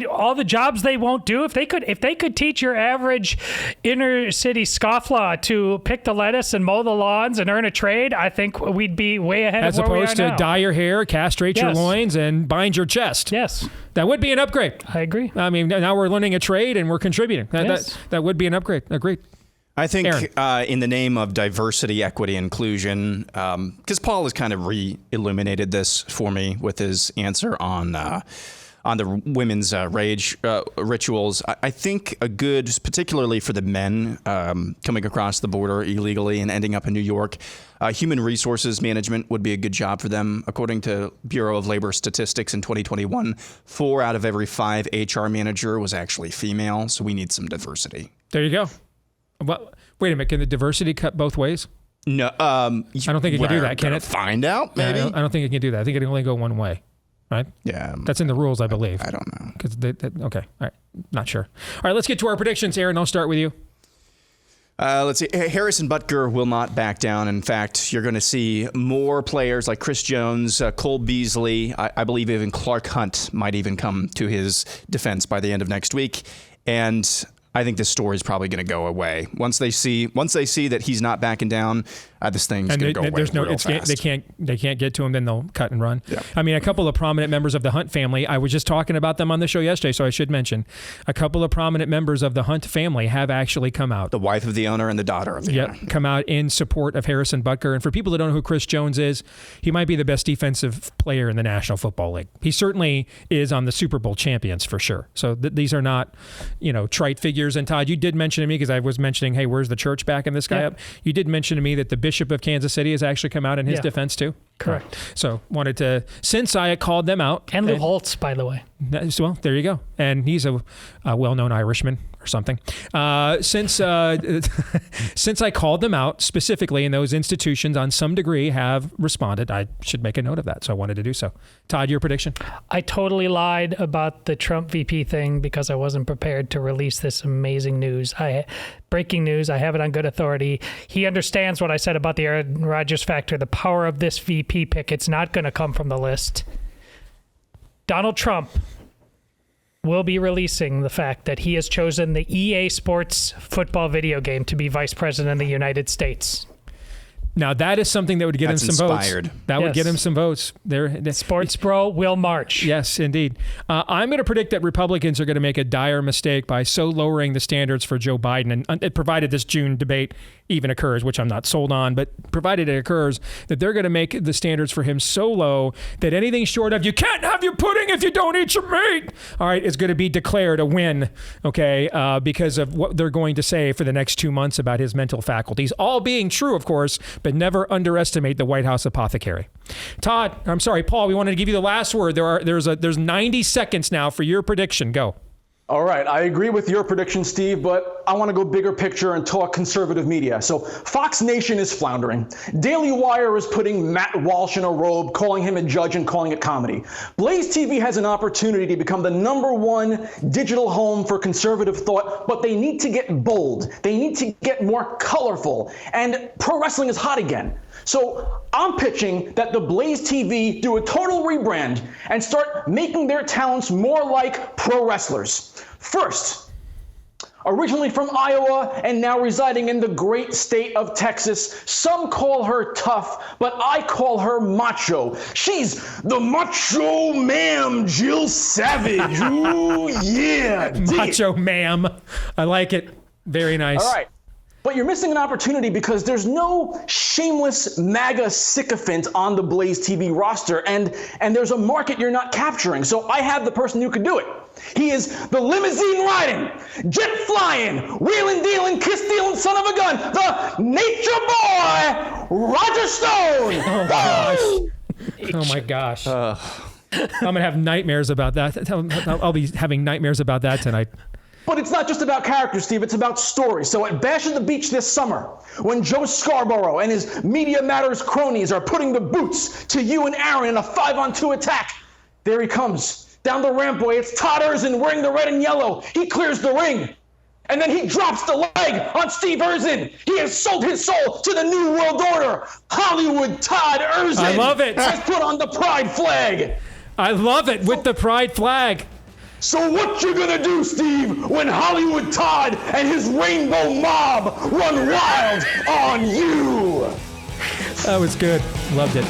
All the jobs they won't do, if they could teach your average inner city scofflaw to pick the lettuce and mow the lawns and earn a trade, I think we'd be way ahead as of where we are opposed to now. dye your hair, castrate your loins, and bind your chest. Yes. That would be an upgrade. I agree. Now we're learning a trade and we're contributing. That would be an upgrade. Agreed. I think in the name of diversity, equity, inclusion, because Paul has kind of re-illuminated this for me with his answer on the women's rage rituals. I think a good, particularly for the men coming across the border illegally and ending up in New York, human resources management would be a good job for them. According to Bureau of Labor Statistics in 2021, 4 out of every 5 HR manager was actually female. So we need some diversity. There you go. Well, wait a minute. Can the diversity cut both ways? No. I don't think it can do that, can it? Find out, maybe? I don't think it can do that. I think it can only go one way, right? Yeah. That's in the rules, I believe. I don't know. Okay. All right. Not sure. All right, let's get to our predictions, Aaron. I'll start with you. Let's see. Harrison Butker will not back down. In fact, you're going to see more players like Chris Jones, Cole Beasley. I believe even Clark Hunt might even come to his defense by the end of next week. And I think this story is probably going to go away once they see that he's not backing down. this thing's going to go away real fast. They can't get to him, then they'll cut and run. Yeah. I mean, a couple of prominent members of the Hunt family, I was just talking about them on the show yesterday, so I should mention, a couple of prominent members of the Hunt family have actually come out. The wife of the owner and the daughter of the owner. Come out in support of Harrison Butker. And for people that don't know who Chris Jones is, he might be the best defensive player in the National Football League. He certainly is on the Super Bowl champions for sure. So these are not, trite figures. And Todd, you did mention to me, because I was mentioning, hey, where's the church backing this guy up? You did mention to me that the Bishop of Kansas City has actually come out in his defense too. Correct. So wanted to, since I called them out. And Lou Holtz, by the way. Well, there you go. And he's a well-known Irishman or something. Since I called them out specifically, and those institutions on some degree have responded, I should make a note of that. So I wanted to do so. Todd, your prediction? I totally lied about the Trump VP thing because I wasn't prepared to release this amazing news. Breaking news. I have it on good authority. He understands what I said about the Aaron Rodgers factor, the power of this VP pick. It's not going to come from the list. Donald Trump will be releasing the fact that he has chosen the EA Sports football video game to be vice president of the United States. Now, that is something that would get him some votes. That would get him some votes. Sports Bro will march. Yes, indeed. I'm going to predict that Republicans are going to make a dire mistake by so lowering the standards for Joe Biden, and provided this June debate even occurs, which I'm not sold on, but provided it occurs, that they're going to make the standards for him so low that anything short of, you can't have your pudding if you don't eat your meat, all right, is going to be declared a win, okay, because of what they're going to say for the next 2 months about his mental faculties. All being true, of course, but never underestimate the White House apothecary. Paul, we wanted to give you the last word. There's 90 seconds now for your prediction. Go. All right, I agree with your prediction, Steve, but I want to go bigger picture and talk conservative media. So Fox Nation is floundering. Daily Wire is putting Matt Walsh in a robe, calling him a judge and calling it comedy. BlazeTV has an opportunity to become the #1 digital home for conservative thought, but they need to get bold. They need to get more colorful. And pro wrestling is hot again. So I'm pitching that the BlazeTV do a total rebrand and start making their talents more like pro wrestlers. First, originally from Iowa and now residing in the great state of Texas, some call her tough, but I call her macho. She's the macho ma'am, Jill Savage. Ooh, yeah. Macho ma'am. I like it. Very nice. All right. But you're missing an opportunity because there's no shameless MAGA sycophant on the BlazeTV roster, and there's a market you're not capturing. So I have the person who could do it. He is the limousine riding, jet flying, wheeling dealing, kiss stealing son of a gun, the nature boy, Roger Stone. Oh my gosh. Oh my gosh. I'm going to have nightmares about that. I'll be having nightmares about that tonight. But it's not just about characters, Steve. It's about stories. So at Bash at the Beach this summer, when Joe Scarborough and his Media Matters cronies are putting the boots to you and Aaron in a 5-on-2 attack, there he comes. Down the rampway, it's Todd Erzin wearing the red and yellow. He clears the ring. And then he drops the leg on Steve Erzin. He has sold his soul to the New World Order. Hollywood Todd Erzin I love it. has put on the pride flag. I love it with the pride flag. So what you gonna do, Steve, when Hollywood Todd and his rainbow mob run wild on you? That was good. Loved it.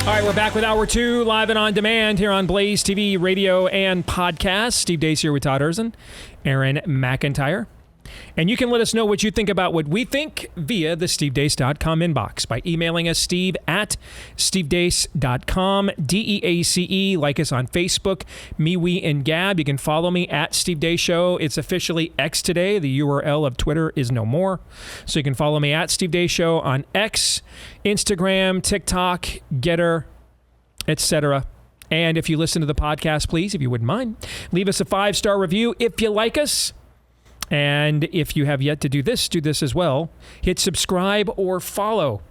All right, we're back with Hour 2, live and on demand here on Blaze TV, radio, and podcast. Steve Deace here with Todd Erzin, Aaron McIntyre. And you can let us know what you think about what we think via the stevedeace.com inbox by emailing us, steve@stevedeace.com, DEACE. Like us on Facebook, MeWe, and Gab. You can follow me at Steve Deace Show. It's officially X today. The URL of Twitter is no more. So you can follow me at Steve Deace Show on X, Instagram, TikTok, Getter, etc. And if you listen to the podcast, please, if you wouldn't mind, leave us a 5-star review if you like us. And if you have yet to do this as well. Hit subscribe or follow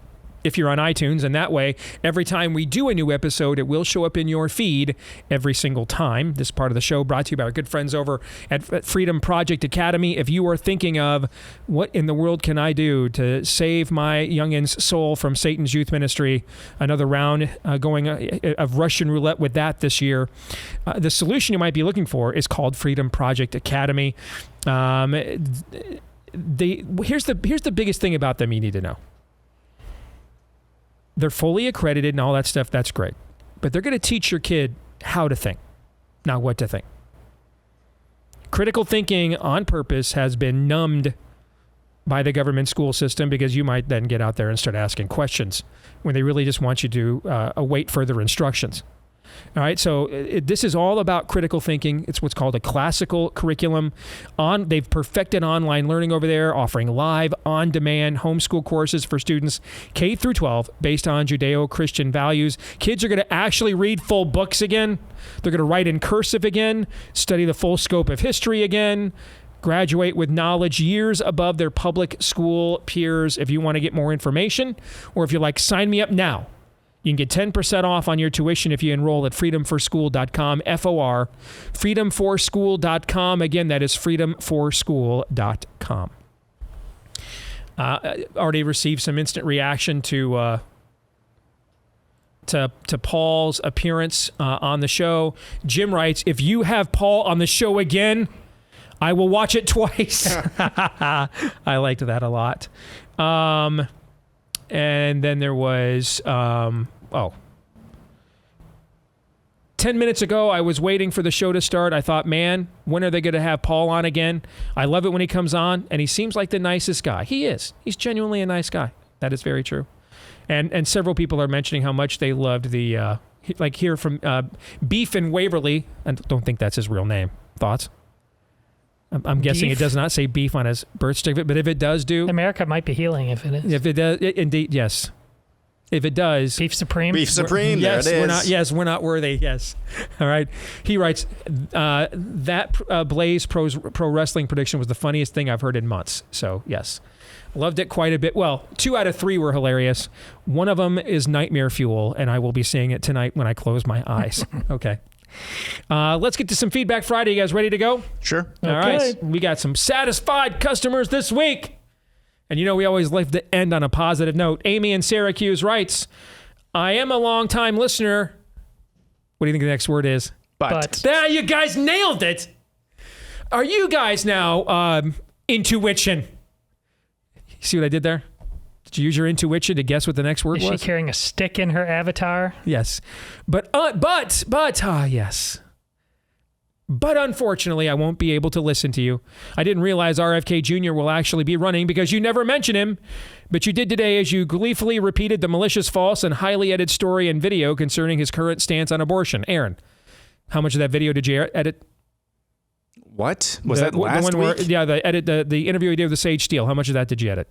if you're on iTunes, and that way, every time we do a new episode, it will show up in your feed every single time. This part of the show brought to you by our good friends over at Freedom Project Academy. If you are thinking of what in the world can I do to save my youngin's soul from Satan's youth ministry, another round going of Russian roulette with that this year, the solution you might be looking for is called Freedom Project Academy. Here's the biggest thing about them you need to know. They're fully accredited and all that stuff. That's great. But they're going to teach your kid how to think, not what to think. Critical thinking on purpose has been numbed by the government school system because you might then get out there and start asking questions when they really just want you to await further instructions. All right, so this is all about critical thinking. It's what's called a classical curriculum. They've perfected online learning over there, offering live, on-demand homeschool courses for students K through 12 based on Judeo-Christian values. Kids are going to actually read full books again. They're going to write in cursive again, study the full scope of history again, graduate with knowledge years above their public school peers. If you want to get more information, or if you're like, sign me up now, you can get 10% off on your tuition if you enroll at freedomforschool.com, F-O-R, freedomforschool.com. Again, that is freedomforschool.com. Already received some instant reaction to Paul's appearance on the show. Jim writes, if you have Paul on the show again, I will watch it twice. I liked that a lot. And then there was, 10 minutes ago, I was waiting for the show to start. I thought, man, when are they going to have Paul on again? I love it when he comes on, and he seems like the nicest guy. He is. He's genuinely a nice guy. That is very true. And several people are mentioning how much they loved the, like here from Beef in Waverly. I don't think that's his real name. Thoughts? I'm guessing it does not say beef on his birth certificate, but if it does do... America might be healing if it is. If it does, indeed, yes. If it does... Beef Supreme? Beef Supreme, yes, there it is. We're not worthy, yes. All right. He writes, that Blaze Pro Wrestling prediction was the funniest thing I've heard in months. So, yes. Loved it quite a bit. Well, 2 out of 3 were hilarious. One of them is nightmare fuel, and I will be seeing it tonight when I close my eyes. Okay. Let's get to some Feedback Friday. You guys ready to go? Sure. All right. We got some satisfied customers this week. And you know, we always like to end on a positive note. Amy in Syracuse writes, I am a long-time listener. What do you think the next word is? But. There, you guys nailed it. Are you guys now intuition? See what I did there? Did you use your intuition to guess what the next word was? Is she carrying a stick in her avatar? Yes. But yes. But unfortunately, I won't be able to listen to you. I didn't realize RFK Jr. will actually be running because you never mention him. But you did today as you gleefully repeated the malicious, false, and highly edited story and video concerning his current stance on abortion. Aaron, how much of that video did you edit? What? Was that last week? The interview he did with the Sage Steele. How much of that did you edit?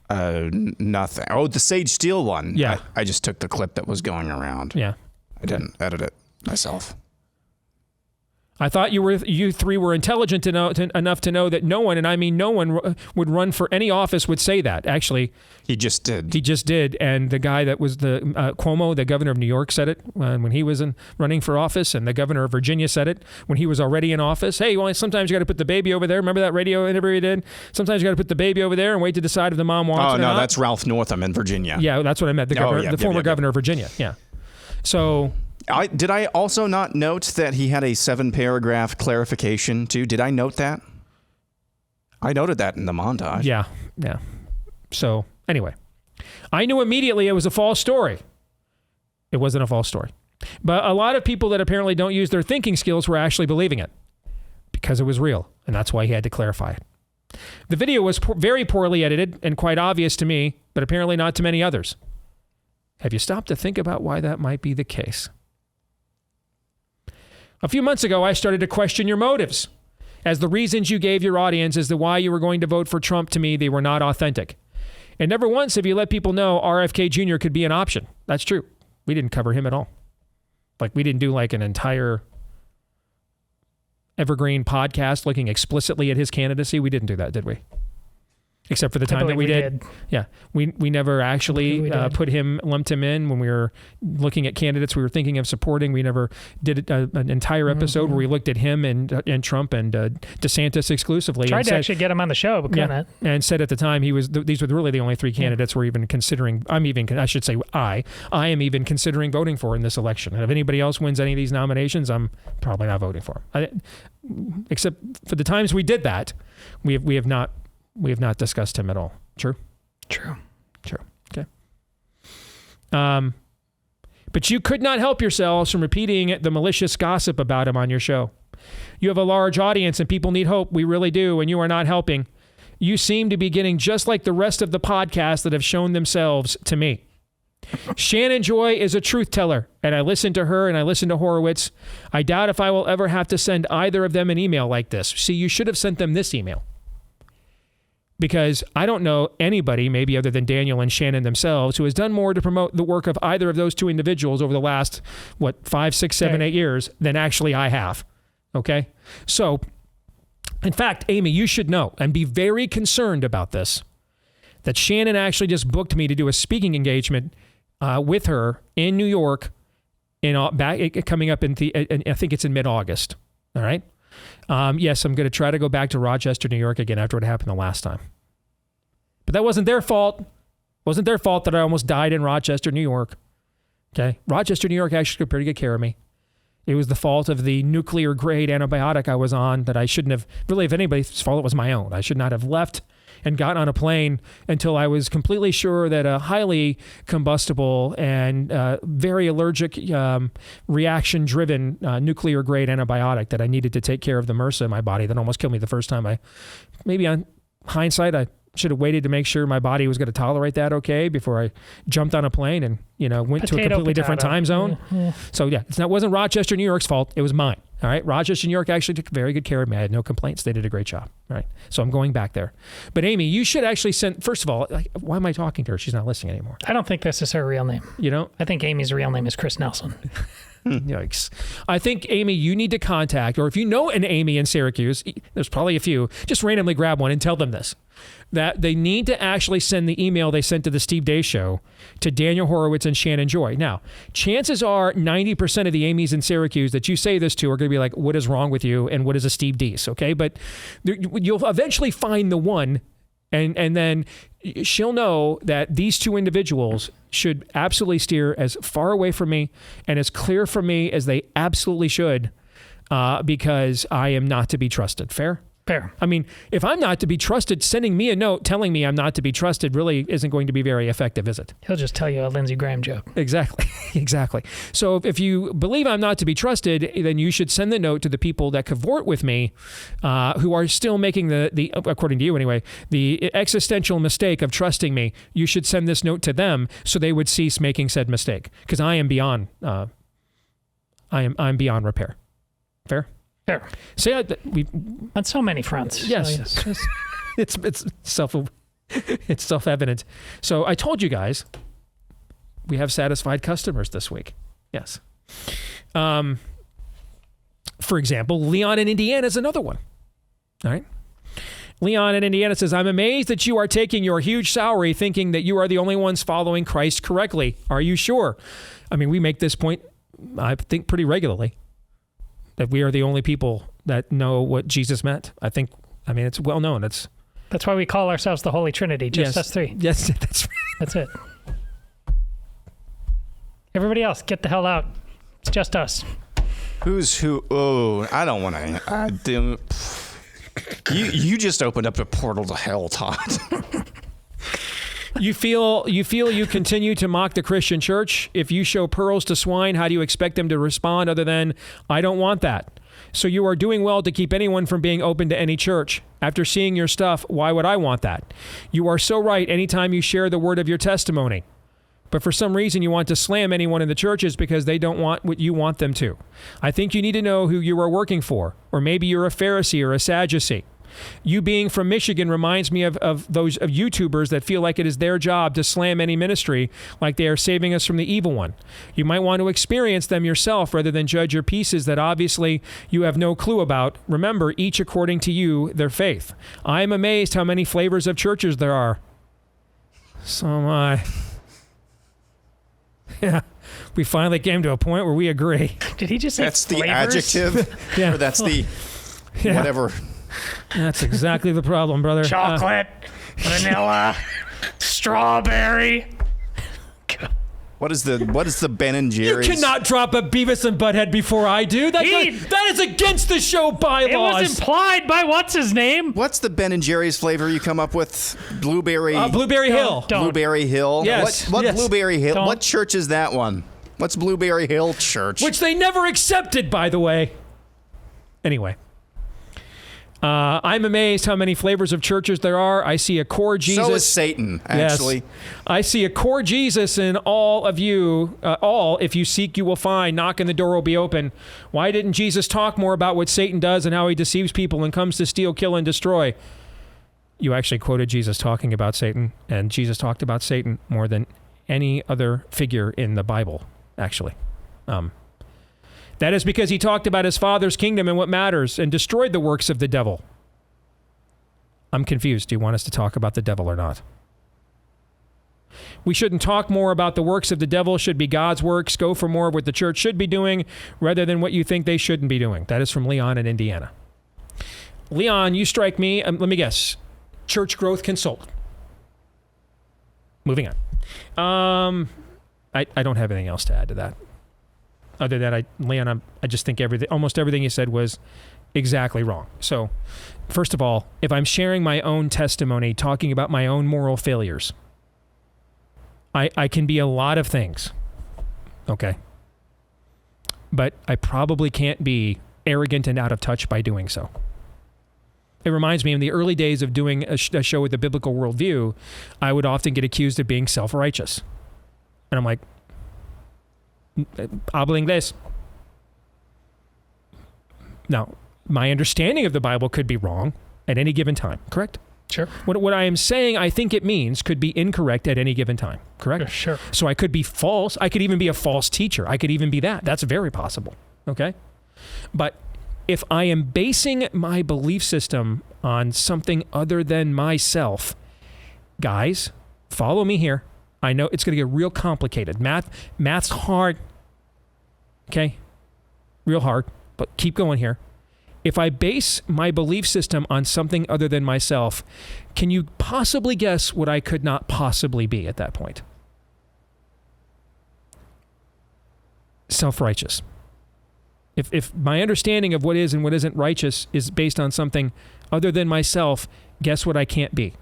Nothing. Oh, the Sage Steele one. Yeah. I just took the clip that was going around. Yeah. I didn't edit it myself. I thought you three were intelligent enough to know that no one, and I mean no one, would run for any office would say that. Actually, he just did. He just did, and the guy that was the Cuomo, the governor of New York, said it when he was running for office, and the governor of Virginia said it when he was already in office. Hey, well, sometimes you got to put the baby over there. Remember that radio interview he did? Sometimes you got to put the baby over there and wait to decide if the mom wants it or not. Oh no, that's Ralph Northam in Virginia. Yeah, that's what I meant. The former governor of Virginia. Yeah. So. Did I also not note that he had a 7-paragraph clarification too? Did I note that? I noted that in the montage. Yeah. So anyway, I knew immediately it was a false story. It wasn't a false story. But a lot of people that apparently don't use their thinking skills were actually believing it because it was real, and that's why he had to clarify it. The video was very poorly edited and quite obvious to me, but apparently not to many others. Have you stopped to think about why that might be the case? A few months ago, I started to question your motives, as the reasons you gave your audience as to why you were going to vote for Trump, to me, they were not authentic. And never once have you let people know RFK Jr. could be an option. That's true. We didn't cover him at all. Like, we didn't do like an entire evergreen podcast looking explicitly at his candidacy. We didn't do that, did we? except for the time that we did. Yeah, we never actually lumped him in when we were looking at candidates we were thinking of supporting. We never did an entire episode where we looked at him and Trump and DeSantis exclusively. Tried to actually get him on the show, but couldn't. And said at the time these were really the only three candidates we're even considering. I am even considering voting for in this election. And if anybody else wins any of these nominations, I'm probably not voting for him. Except for the times we did that, we have not discussed him at all. True. Okay. But you could not help yourselves from repeating the malicious gossip about him on your show. You have a large audience and people need hope. We really do. And you are not helping. You seem to be getting just like the rest of the podcasts that have shown themselves to me. Shannon Joy is a truth teller, and I listen to her and I listen to Horowitz. I doubt if I will ever have to send either of them an email like this. See, you should have sent them this email. Because I don't know anybody, maybe other than Daniel and Shannon themselves, who has done more to promote the work of either of those two individuals over the last, 5, 6, 7, 8 years than actually I have. Okay? So, in fact, Amy, you should know and be very concerned about this, that Shannon actually just booked me to do a speaking engagement with her in New York coming up I think it's in mid-August. All right? Yes, I'm going to try to go back to Rochester, New York again after what happened the last time. But that wasn't their fault. It wasn't their fault that I almost died in Rochester, New York. Okay? Rochester, New York actually took pretty good care of me. It was the fault of the nuclear grade antibiotic I was on that I shouldn't have, really, if anybody's fault, it was my own. I should not have left and got on a plane until I was completely sure that a highly combustible and very allergic reaction-driven nuclear grade antibiotic that I needed to take care of the MRSA in my body that almost killed me the first time. Maybe on hindsight, I should have waited to make sure my body was going to tolerate that okay before I jumped on a plane and went to a completely different time zone. Yeah. So yeah, it wasn't Rochester, New York's fault. It was mine. All right. Rochester, New York actually took very good care of me. I had no complaints. They did a great job. All right. So I'm going back there. But Amy, you should actually send, first of all, why am I talking to her? She's not listening anymore. I don't think this is her real name. You know? I think Amy's real name is Chris Nelson. Yikes. I think, Amy, you need to contact, or if you know an Amy in Syracuse, there's probably a few, just randomly grab one and tell them this, that they need to actually send the email they sent to the Steve Deace Show to Daniel Horowitz and Shannon Joy. Now, chances are 90% of the Amy's in Syracuse that you say this to are going to be like, what is wrong with you? And what is a Steve Deace? Okay. But you'll eventually find the one, and then she'll know that these two individuals should absolutely steer as far away from me and as clear from me as they absolutely should, because I am not to be trusted. Fair? Fair. I mean, if I'm not to be trusted, sending me a note telling me I'm not to be trusted really isn't going to be very effective, is it? He'll just tell you a Lindsey Graham joke. Exactly. Exactly. So if you believe I'm not to be trusted, then you should send the note to the people that cavort with me, who are still making the according to you anyway, the existential mistake of trusting me. You should send this note to them so they would cease making said mistake, because I am beyond I'm beyond repair. Fair? Fair. See, on so many fronts. Yes. So yes. It's self-evident. So I told you guys we have satisfied customers this week. Yes. For example, Leon in Indiana is another one. All right. Leon in Indiana says, I'm amazed that you are taking your huge salary thinking that you are the only ones following Christ correctly. Are you sure? I mean, we make this point, I think, pretty regularly, that we are the only people that know what Jesus meant. I mean, it's well known. That's why we call ourselves the Holy Trinity, just us three. Yes, that's right. That's it. Everybody else, get the hell out. It's just us. Who's who? Oh, I don't want to. You just opened up a portal to hell, Todd. You feel you continue to mock the Christian church? If you show pearls to swine, how do you expect them to respond other than, I don't want that? So you are doing well to keep anyone from being open to any church. After seeing your stuff, why would I want that? You are so right anytime you share the word of your testimony. But for some reason you want to slam anyone in the churches because they don't want what you want them to. I think you need to know who you are working for. Or maybe you're a Pharisee or a Sadducee. You being from Michigan reminds me of those of YouTubers that feel like it is their job to slam any ministry, like they are saving us from the evil one. You might want to experience them yourself rather than judge your pieces that obviously you have no clue about. Remember, each according to you, their faith. I am amazed how many flavors of churches there are. So am I. Yeah. We finally came to a point where we agree. Did he just say that's flavors? The adjective? Yeah. Or that's the whatever. That's exactly the problem, brother. Chocolate, vanilla, strawberry. What is the Ben and Jerry's? You cannot drop a Beavis and Butthead before I do. That is against the show bylaws. It was implied by what's his name? What's the Ben and Jerry's flavor you come up with? Blueberry. Blueberry Hill. Blueberry Hill. Yes. What yes. Blueberry Hill? Don't. What church is that one? What's Blueberry Hill Church? Which they never accepted, by the way. Anyway. I'm amazed how many flavors of churches there are. I see a core Jesus. So is Satan, actually. Yes. I see a core Jesus in all of you. All, if you seek, you will find. Knock and the door will be open. Why didn't Jesus talk more about what Satan does and how he deceives people and comes to steal, kill, and destroy? You actually quoted Jesus talking about Satan, and Jesus talked about Satan more than any other figure in the Bible, actually. That is because he talked about his Father's kingdom and what matters and destroyed the works of the devil. I'm confused. Do you want us to talk about the devil or not? We shouldn't talk more about the works of the devil. Should be God's works. Go for more of what the church should be doing rather than what you think they shouldn't be doing. That is from Leon in Indiana. Leon, you strike me. Let me guess. Church growth consultant. Moving on. I don't have anything else to add to that. Other than Leon, I just think almost everything you said was exactly wrong. So, first of all, if I'm sharing my own testimony, talking about my own moral failures, I can be a lot of things. Okay. But I probably can't be arrogant and out of touch by doing so. It reminds me in the early days of doing a show with a biblical worldview, I would often get accused of being self-righteous. And I'm like, hablo inglés. Now, my understanding of the Bible could be wrong at any given time, correct? Sure. What I am saying I think it means could be incorrect at any given time, correct? Sure. So I could be false. I could even be a false teacher. I could even be that. That's very possible, okay? But if I am basing my belief system on something other than myself, guys, follow me here. I know it's going to get real complicated. Math's hard. Okay? Real hard, but keep going here. If I base my belief system on something other than myself, can you possibly guess what I could not possibly be at that point? Self-righteous. If my understanding of what is and what isn't righteous is based on something other than myself, guess what I can't be?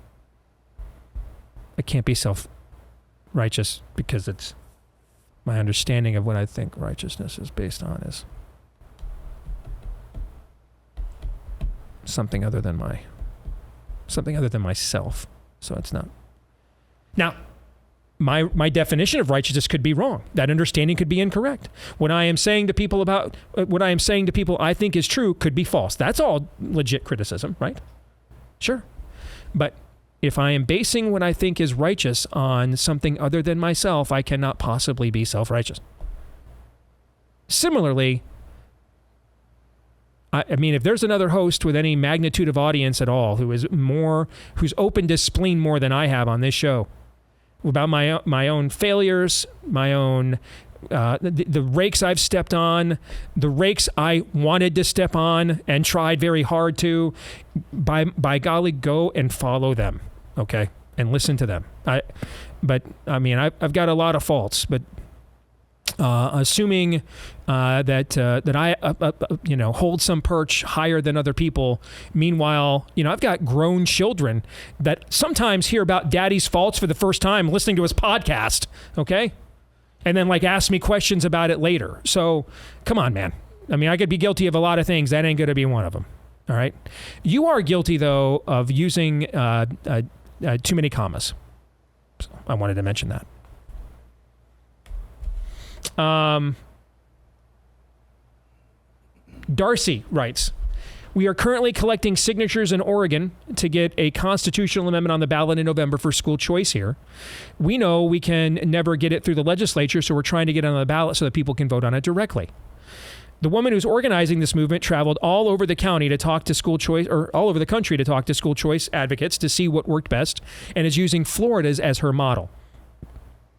I can't be self-righteous because it's my understanding of what I think righteousness is based on is something other than myself. So it's not. Now, my definition of righteousness could be wrong. That understanding could be incorrect. What I am saying to people I think is true could be false. That's all legit criticism, right? Sure. But if I am basing what I think is righteous on something other than myself, I cannot possibly be self-righteous. Similarly, I mean, if there's another host with any magnitude of audience at all who's open to spleen more than I have on this show, about my own failures, my own the rakes I've stepped on, the rakes I wanted to step on and tried very hard to, by golly, go and follow them, okay, and listen to them. I've got a lot of faults, but assuming that I hold some perch higher than other people. Meanwhile, I've got grown children that sometimes hear about daddy's faults for the first time listening to his podcast, okay? And then ask me questions about it later. So come on, man. I mean, I could be guilty of a lot of things. That ain't going to be one of them. All right. You are guilty, though, of using too many commas. So I wanted to mention that. Darcy writes, We are currently collecting signatures in Oregon to get a constitutional amendment on the ballot in November for school choice here. We know we can never get it through the legislature, so we're trying to get it on the ballot so that people can vote on it directly. The woman who's organizing this movement traveled all over the county to talk to school choice, or all over the country to talk to school choice advocates to see what worked best, and is using Florida's as her model.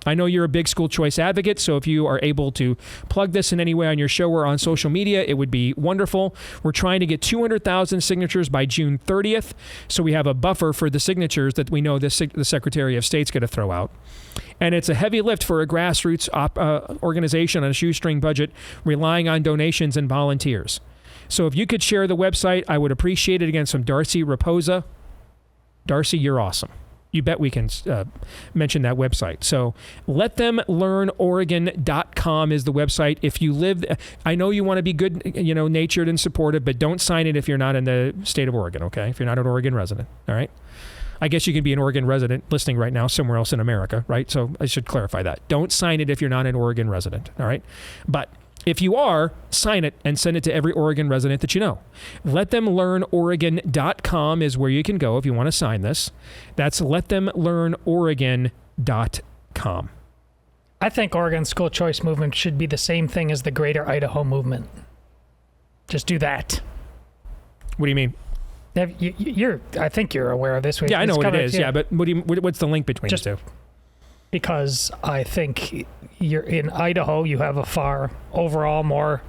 I know you're a big school choice advocate, so if you are able to plug this in any way on your show or on social media, it would be wonderful. We're trying to get 200,000 signatures by June 30th, so we have a buffer for the signatures that we know the Secretary of State's going to throw out. And it's a heavy lift for a grassroots organization on a shoestring budget, relying on donations and volunteers. So if you could share the website, I would appreciate it. Again, from Darcy Raposa. Darcy, you're awesome. You bet we can mention that website. So letthemlearnoregon.com is the website. If you live, I know you want to be good, natured and supportive, but don't sign it if you're not in the state of Oregon, okay? If you're not an Oregon resident, all right? I guess you can be an Oregon resident listening right now somewhere else in America, right? So I should clarify that. Don't sign it if you're not an Oregon resident, all right? But if you are, sign it and send it to every Oregon resident that you know. LetThemLearnOregon.com is where you can go if you want to sign this. That's LetThemLearnOregon.com. I think Oregon school choice movement should be the same thing as the Greater Idaho movement. Just do that. What do you mean? I think you're aware of this. Yeah, I know what it is. Yeah, but what's the link between the two? Because I think you're in Idaho, you have a far overall more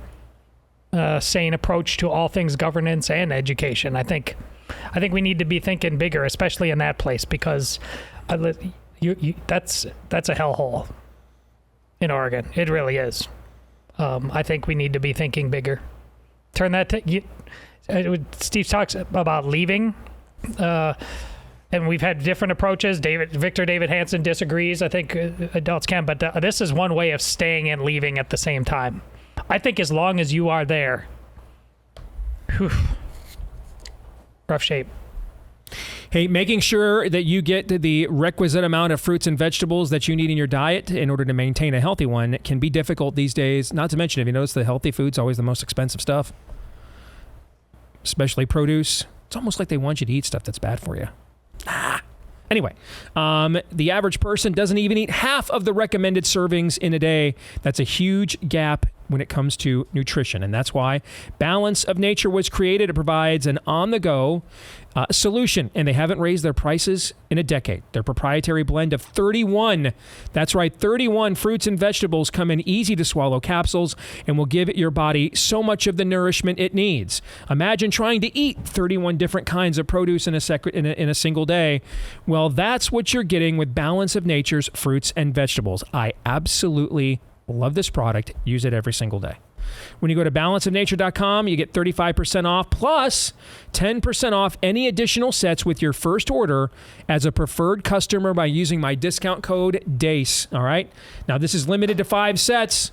sane approach to all things governance and education. I think we need to be thinking bigger, especially in that place, because that's a hellhole in Oregon. It really is. I think we need to be thinking bigger. Turn that. Steve talks about leaving. And we've had different approaches. Victor David Hansen disagrees. I think adults can, but this is one way of staying and leaving at the same time. I think as long as you are there, rough shape. Hey, making sure that you get the requisite amount of fruits and vegetables that you need in your diet in order to maintain a healthy one can be difficult these days. Not to mention, have you noticed the healthy food's always the most expensive stuff? Especially produce. It's almost like they want you to eat stuff that's bad for you. Anyway, the average person doesn't even eat half of the recommended servings in a day. That's a huge gap when it comes to nutrition. And that's why Balance of Nature was created. It provides an on-the-go solution. And they haven't raised their prices in a decade. Their proprietary blend of 31, that's right, 31 fruits and vegetables come in easy-to-swallow capsules and will give your body so much of the nourishment it needs. Imagine trying to eat 31 different kinds of produce in a single day. Well, that's what you're getting with Balance of Nature's fruits and vegetables. I absolutely love this product. Use it every single day. When you go to balanceofnature.com, you get 35% off plus 10% off any additional sets with your first order as a preferred customer by using my discount code DACE. All right. Now, this is limited to 5 sets,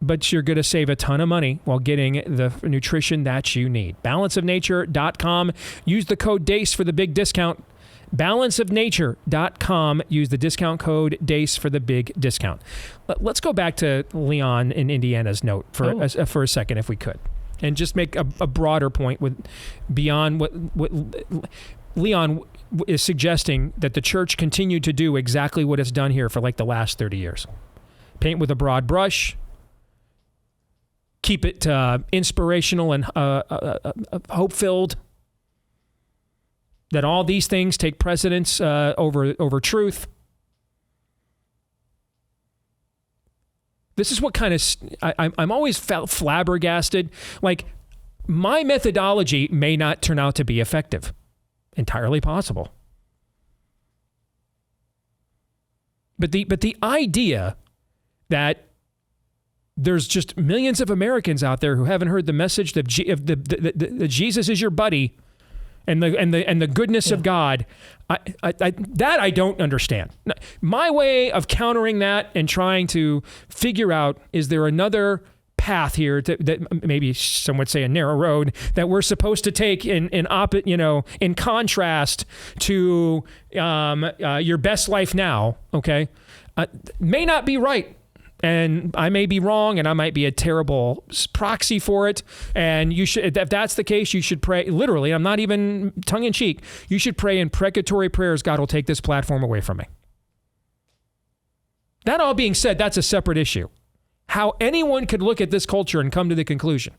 but you're going to save a ton of money while getting the nutrition that you need. Balanceofnature.com. Use the code DACE for the big discount. Balanceofnature.com. Use the discount code DACE for the big discount. Let's go back to Leon in Indiana's note for a second, if we could, and just make a broader point with beyond what Leon is suggesting, that the church continued to do exactly what it's done here for like the last 30 years. Paint with a broad brush. Keep it inspirational and hope-filled. That all these things take precedence over truth. This is what kind of... I'm always flabbergasted. Like, my methodology may not turn out to be effective. Entirely possible. But the idea that there's just millions of Americans out there who haven't heard the message that Jesus is your buddy... And the goodness of God, I don't understand. My way of countering that and trying to figure out, is there another path here that maybe some would say a narrow road that we're supposed to take in contrast to your best life now, okay? May not be right. And I may be wrong, and I might be a terrible proxy for it. And you should, if that's the case, you should pray. Literally, I'm not even tongue in cheek. You should pray in precatory prayers. God will take this platform away from me. That all being said, that's a separate issue. How anyone could look at this culture and come to the conclusion.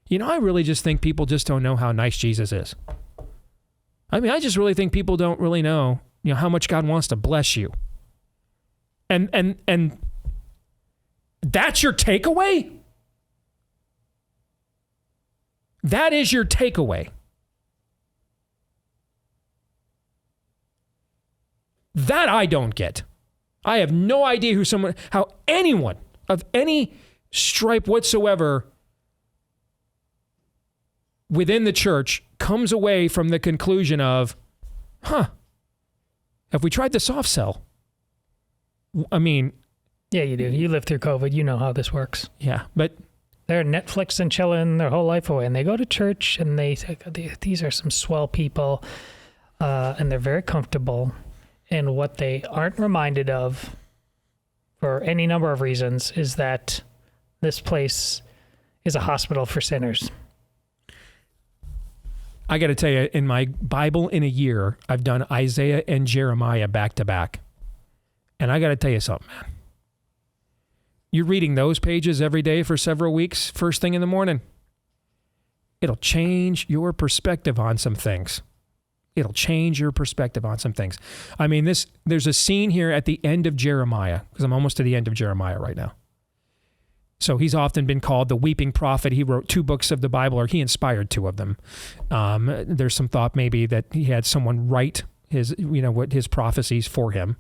I really just think people just don't know how nice Jesus is. I mean, I just really think people don't really know, how much God wants to bless you. And that's your takeaway? That is your takeaway. That I don't get. I have no idea how anyone of any stripe whatsoever within the church comes away from the conclusion of, have we tried the soft sell? I mean... Yeah, you do. You lived through COVID. You know how this works. Yeah, but... They're Netflix and chilling their whole life away, and they go to church, and they say, these are some swell people, and they're very comfortable. And what they aren't reminded of, for any number of reasons, is that this place is a hospital for sinners. I got to tell you, in my Bible in a year, I've done Isaiah and Jeremiah back to back. And I got to tell you something, man. You're reading those pages every day for several weeks, first thing in the morning. It'll change your perspective on some things. It'll change your perspective on some things. I mean, there's a scene here at the end of Jeremiah, because I'm almost to the end of Jeremiah right now. So he's often been called the weeping prophet. He wrote 2 books of the Bible, or he inspired 2 of them. There's some thought maybe that he had someone write his prophecies for him.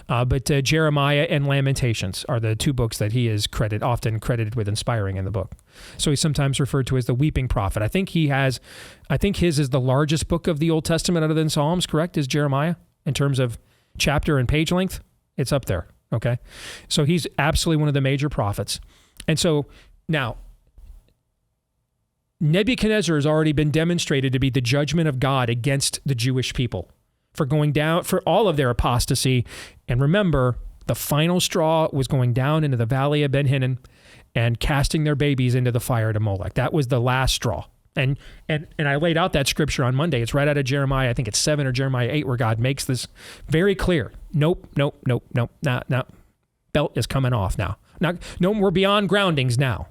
But Jeremiah and Lamentations are the 2 books that he is often credited with inspiring in the book. So he's sometimes referred to as the weeping prophet. I think his is the largest book of the Old Testament other than Psalms, correct? Is Jeremiah in terms of chapter and page length? It's up there. Okay. So he's absolutely one of the major prophets. And so now, Nebuchadnezzar has already been demonstrated to be the judgment of God against the Jewish people for going down, for all of their apostasy. And remember, the final straw was going down into the valley of Ben Hinnom and casting their babies into the fire to Molech. That was the last straw. And I laid out that scripture on Monday. It's right out of Jeremiah. I think it's 7 or Jeremiah 8, where God makes this very clear. Nope. Now, belt is coming off now. No, we're beyond groundings now.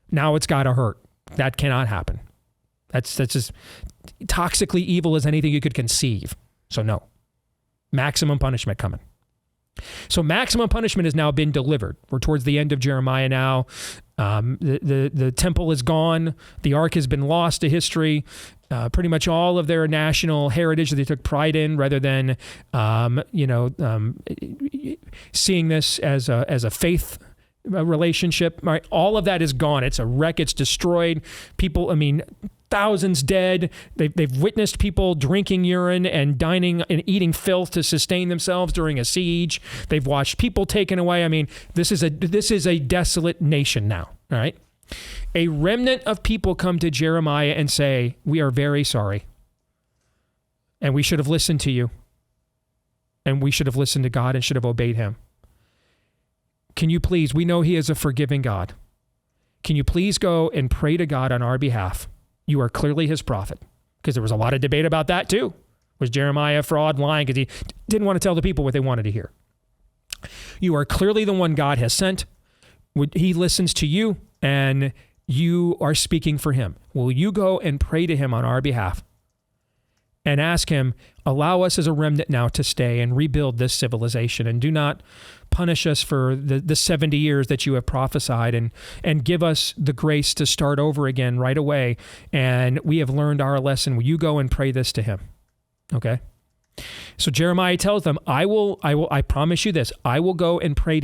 Now it's got to hurt. That cannot happen. That's as toxically evil as anything you could conceive. So no. Maximum punishment coming. So maximum punishment has now been delivered. We're towards the end of Jeremiah now. The temple is gone. The ark has been lost to history. Pretty much all of their national heritage that they took pride in, rather than seeing this as a faith relationship. Right? All of that is gone. It's a wreck. It's destroyed. People, thousands dead. They've witnessed people drinking urine and dining and eating filth to sustain themselves during a siege. They've watched people taken away. This is a desolate nation now. All right. A remnant of people come to Jeremiah and say, "We are very sorry. And we should have listened to you. And we should have listened to God and should have obeyed him. Can you please, we know he is a forgiving God. Can you please go and pray to God on our behalf? You are clearly his prophet." Because there was a lot of debate about that too. Was Jeremiah fraud, lying because he didn't want to tell the people what they wanted to hear? You are clearly the one God has sent. He listens to you and you are speaking for him. Will you go and pray to him on our behalf and ask him, allow us as a remnant now to stay and rebuild this civilization, and do not punish us for the 70 years that you have prophesied, and give us the grace to start over again right away. And we have learned our lesson. Will you go and pray this to him? Okay. So Jeremiah tells them, I promise you this, I will go and pray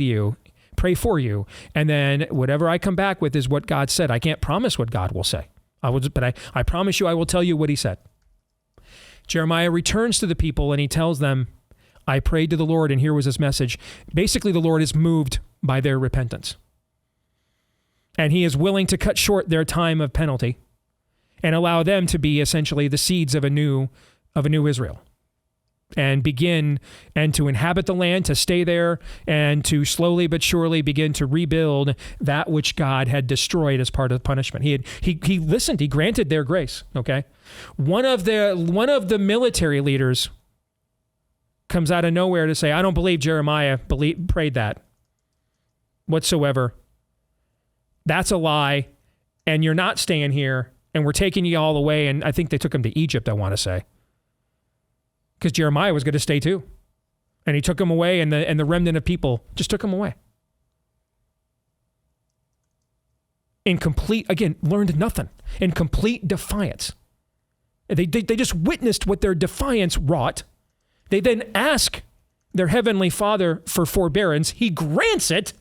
for you. And then whatever I come back with is what God said. I can't promise what God will say. But I promise you, I will tell you what he said. Jeremiah returns to the people and he tells them, I prayed to the Lord, and here was his message. Basically, the Lord is moved by their repentance. And he is willing to cut short their time of penalty and allow them to be essentially the seeds of a new Israel. and begin and to inhabit the land, to stay there, and to slowly but surely begin to rebuild that which God had destroyed as part of the punishment. He listened. He granted their grace. Okay, one of the military leaders comes out of nowhere to say, "I don't believe Jeremiah prayed that whatsoever. That's a lie, and you're not staying here, and we're taking you all away." And I think they took him to Egypt, I want to say, because Jeremiah was going to stay too. And he took him away, and the remnant of people just took him away. In complete, again, learned nothing. In complete defiance. They just witnessed what their defiance wrought. They then ask their heavenly Father for forbearance. He grants it.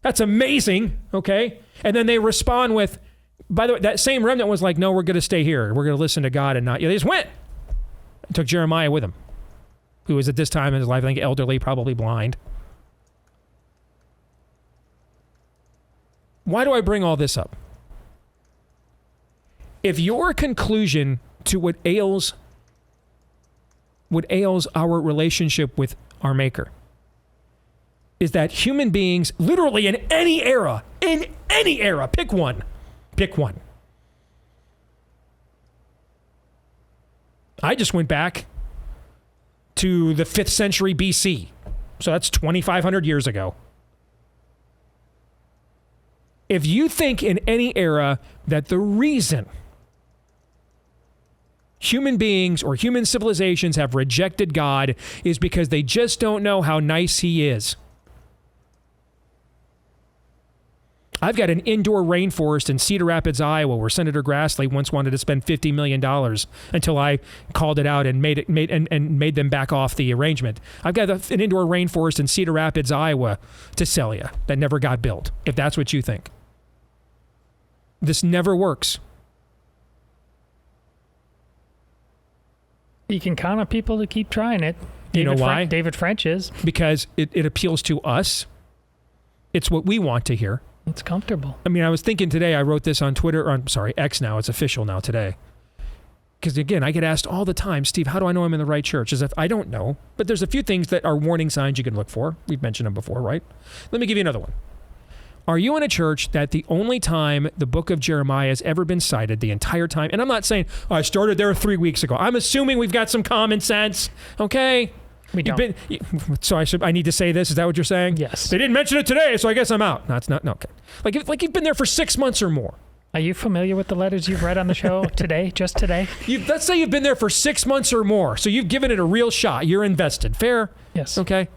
That's amazing, okay? And then they respond with, by the way, that same remnant was like, no, we're going to stay here. We're going to listen to God and not you. They just went. Took Jeremiah with him, who was at this time in his life, I think, elderly, probably blind. Why do I bring all this up? If your conclusion to what ails our relationship with our Maker is that human beings, literally in any era, pick one. I just went back to the 5th century BC. So that's 2,500 years ago. If you think in any era that the reason human beings or human civilizations have rejected God is because they just don't know how nice he is. I've got an indoor rainforest in Cedar Rapids, Iowa, where Senator Grassley once wanted to spend $50 million until I called it out and made them back off the arrangement. I've got an indoor rainforest in Cedar Rapids, Iowa to sell you that never got built, if that's what you think. This never works. You can count on people to keep trying it. You know why? David French is. Because it appeals to us. It's what we want to hear. It's comfortable. I mean, I was thinking today, I wrote this on Twitter, or I'm sorry, X now, it's official now today. Because again, I get asked all the time, Steve, how do I know I'm in the right church? As if I don't know. But there's a few things that are warning signs you can look for. We've mentioned them before, right? Let me give you another one. Are you in a church that the only time the book of Jeremiah has ever been cited the entire time, and I'm not saying, oh, I started there 3 weeks ago. I'm assuming we've got some common sense, okay? We don't. So I need to say this? Is that what you're saying? Yes. They didn't mention it today, so I guess I'm out. No, it's not. No, okay. Like you've been there for 6 months or more. Are you familiar with the letters you've read on the show today, just today? Let's say you've been there for 6 months or more, so you've given it a real shot. You're invested. Fair? Yes. Okay.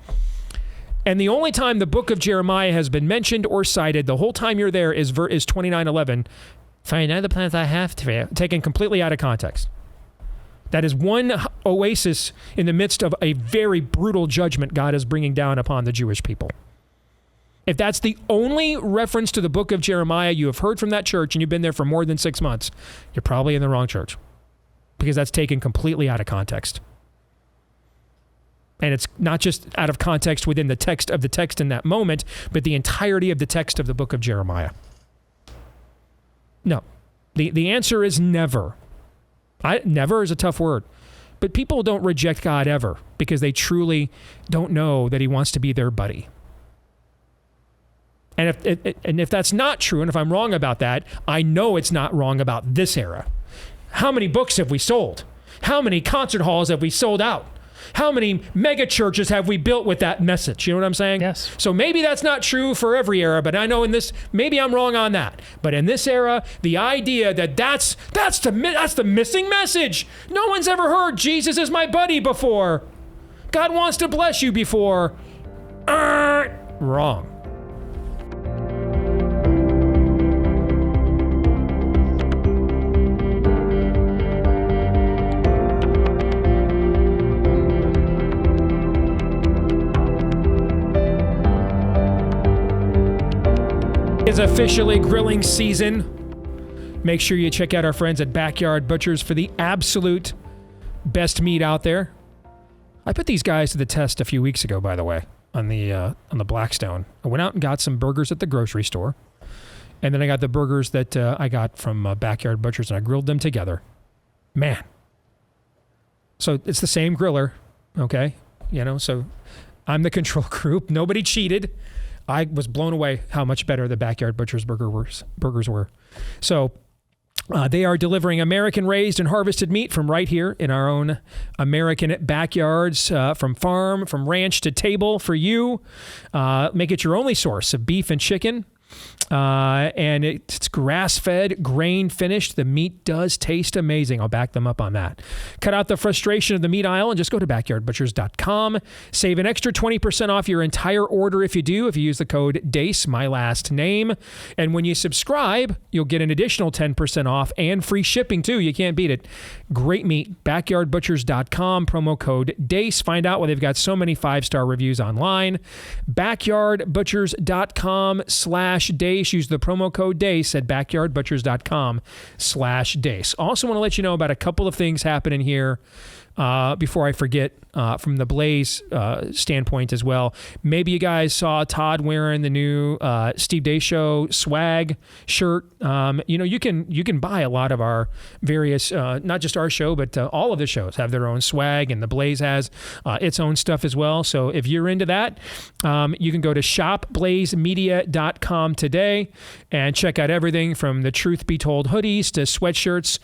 And the only time the book of Jeremiah has been mentioned or cited the whole time you're there is 29:11. Find out the plans I have to, taken completely out of context. That is one oasis in the midst of a very brutal judgment God is bringing down upon the Jewish people. If that's the only reference to the book of Jeremiah you have heard from that church and you've been there for more than 6 months, you're probably in the wrong church because that's taken completely out of context. And it's not just out of context within the text of the text in that moment, but the entirety of the text of the book of Jeremiah. No. The answer is never. Never is a tough word. But people don't reject God ever because they truly don't know that he wants to be their buddy. And if that's not true, and if I'm wrong about that, I know it's not wrong about this era. How many books have we sold? How many concert halls have we sold out? How many mega churches have we built with that message? You know what I'm saying? Yes. So maybe that's not true for every era, but I know in this, maybe I'm wrong on that. But in this era, the idea that that's the missing message. No one's ever heard Jesus is my buddy before. God wants to bless you before. Wrong. Is officially grilling season. Make sure you check out our friends at Backyard Butchers for the absolute best meat out there. I put these guys to the test a few weeks ago, by the way, on the Blackstone. I went out and got some burgers at the grocery store, and then I got the burgers that I got from Backyard Butchers, and I grilled them together. Man. So it's the same griller, Okay. So I'm the control group. Nobody cheated. I was blown away how much better the Backyard Butcher's burgers were. So they are delivering American-raised and harvested meat from right here in our own American backyards, from farm, from ranch to table for you. Make it your only source of beef and chicken. And it's grass-fed, grain-finished. The meat does taste amazing. I'll back them up on that. Cut out the frustration of the meat aisle and just go to backyardbutchers.com. Save an extra 20% off your entire order if you use the code DACE, my last name. And when you subscribe, you'll get an additional 10% off and free shipping too. You can't beat it. Great meat. Backyardbutchers.com, promo code DACE. Find out why they've got so many 5-star reviews online. Backyardbutchers.com/Dace. Use the promo code DACE at backyardbutchers.com/Dace. Also want to let you know about a couple of things happening here before I forget, from the Blaze standpoint as well. Maybe you guys saw Todd wearing the new Steve Deace Show swag shirt. You can buy a lot of our various, not just our show, but all of the shows have their own swag, and the Blaze has its own stuff as well. So if you're into that, you can go to shopblazemedia.com today and check out everything from the Truth Be Told hoodies to sweatshirts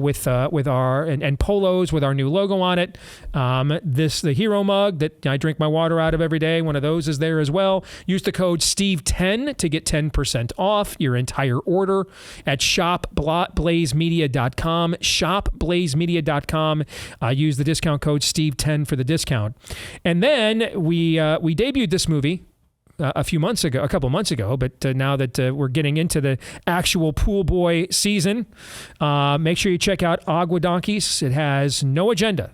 with our and polos with our new logo on it. The hero mug that I drink my water out of every day, one of those is there as well. Use the code Steve10 to get 10% off your entire order at shopblazemedia.com. Shopblazemedia.com. Use the discount code Steve10 for the discount. And then we debuted this movie a couple months ago, but now that we're getting into the actual pool boy season, make sure you check out Agua Donkeys. It has no agenda,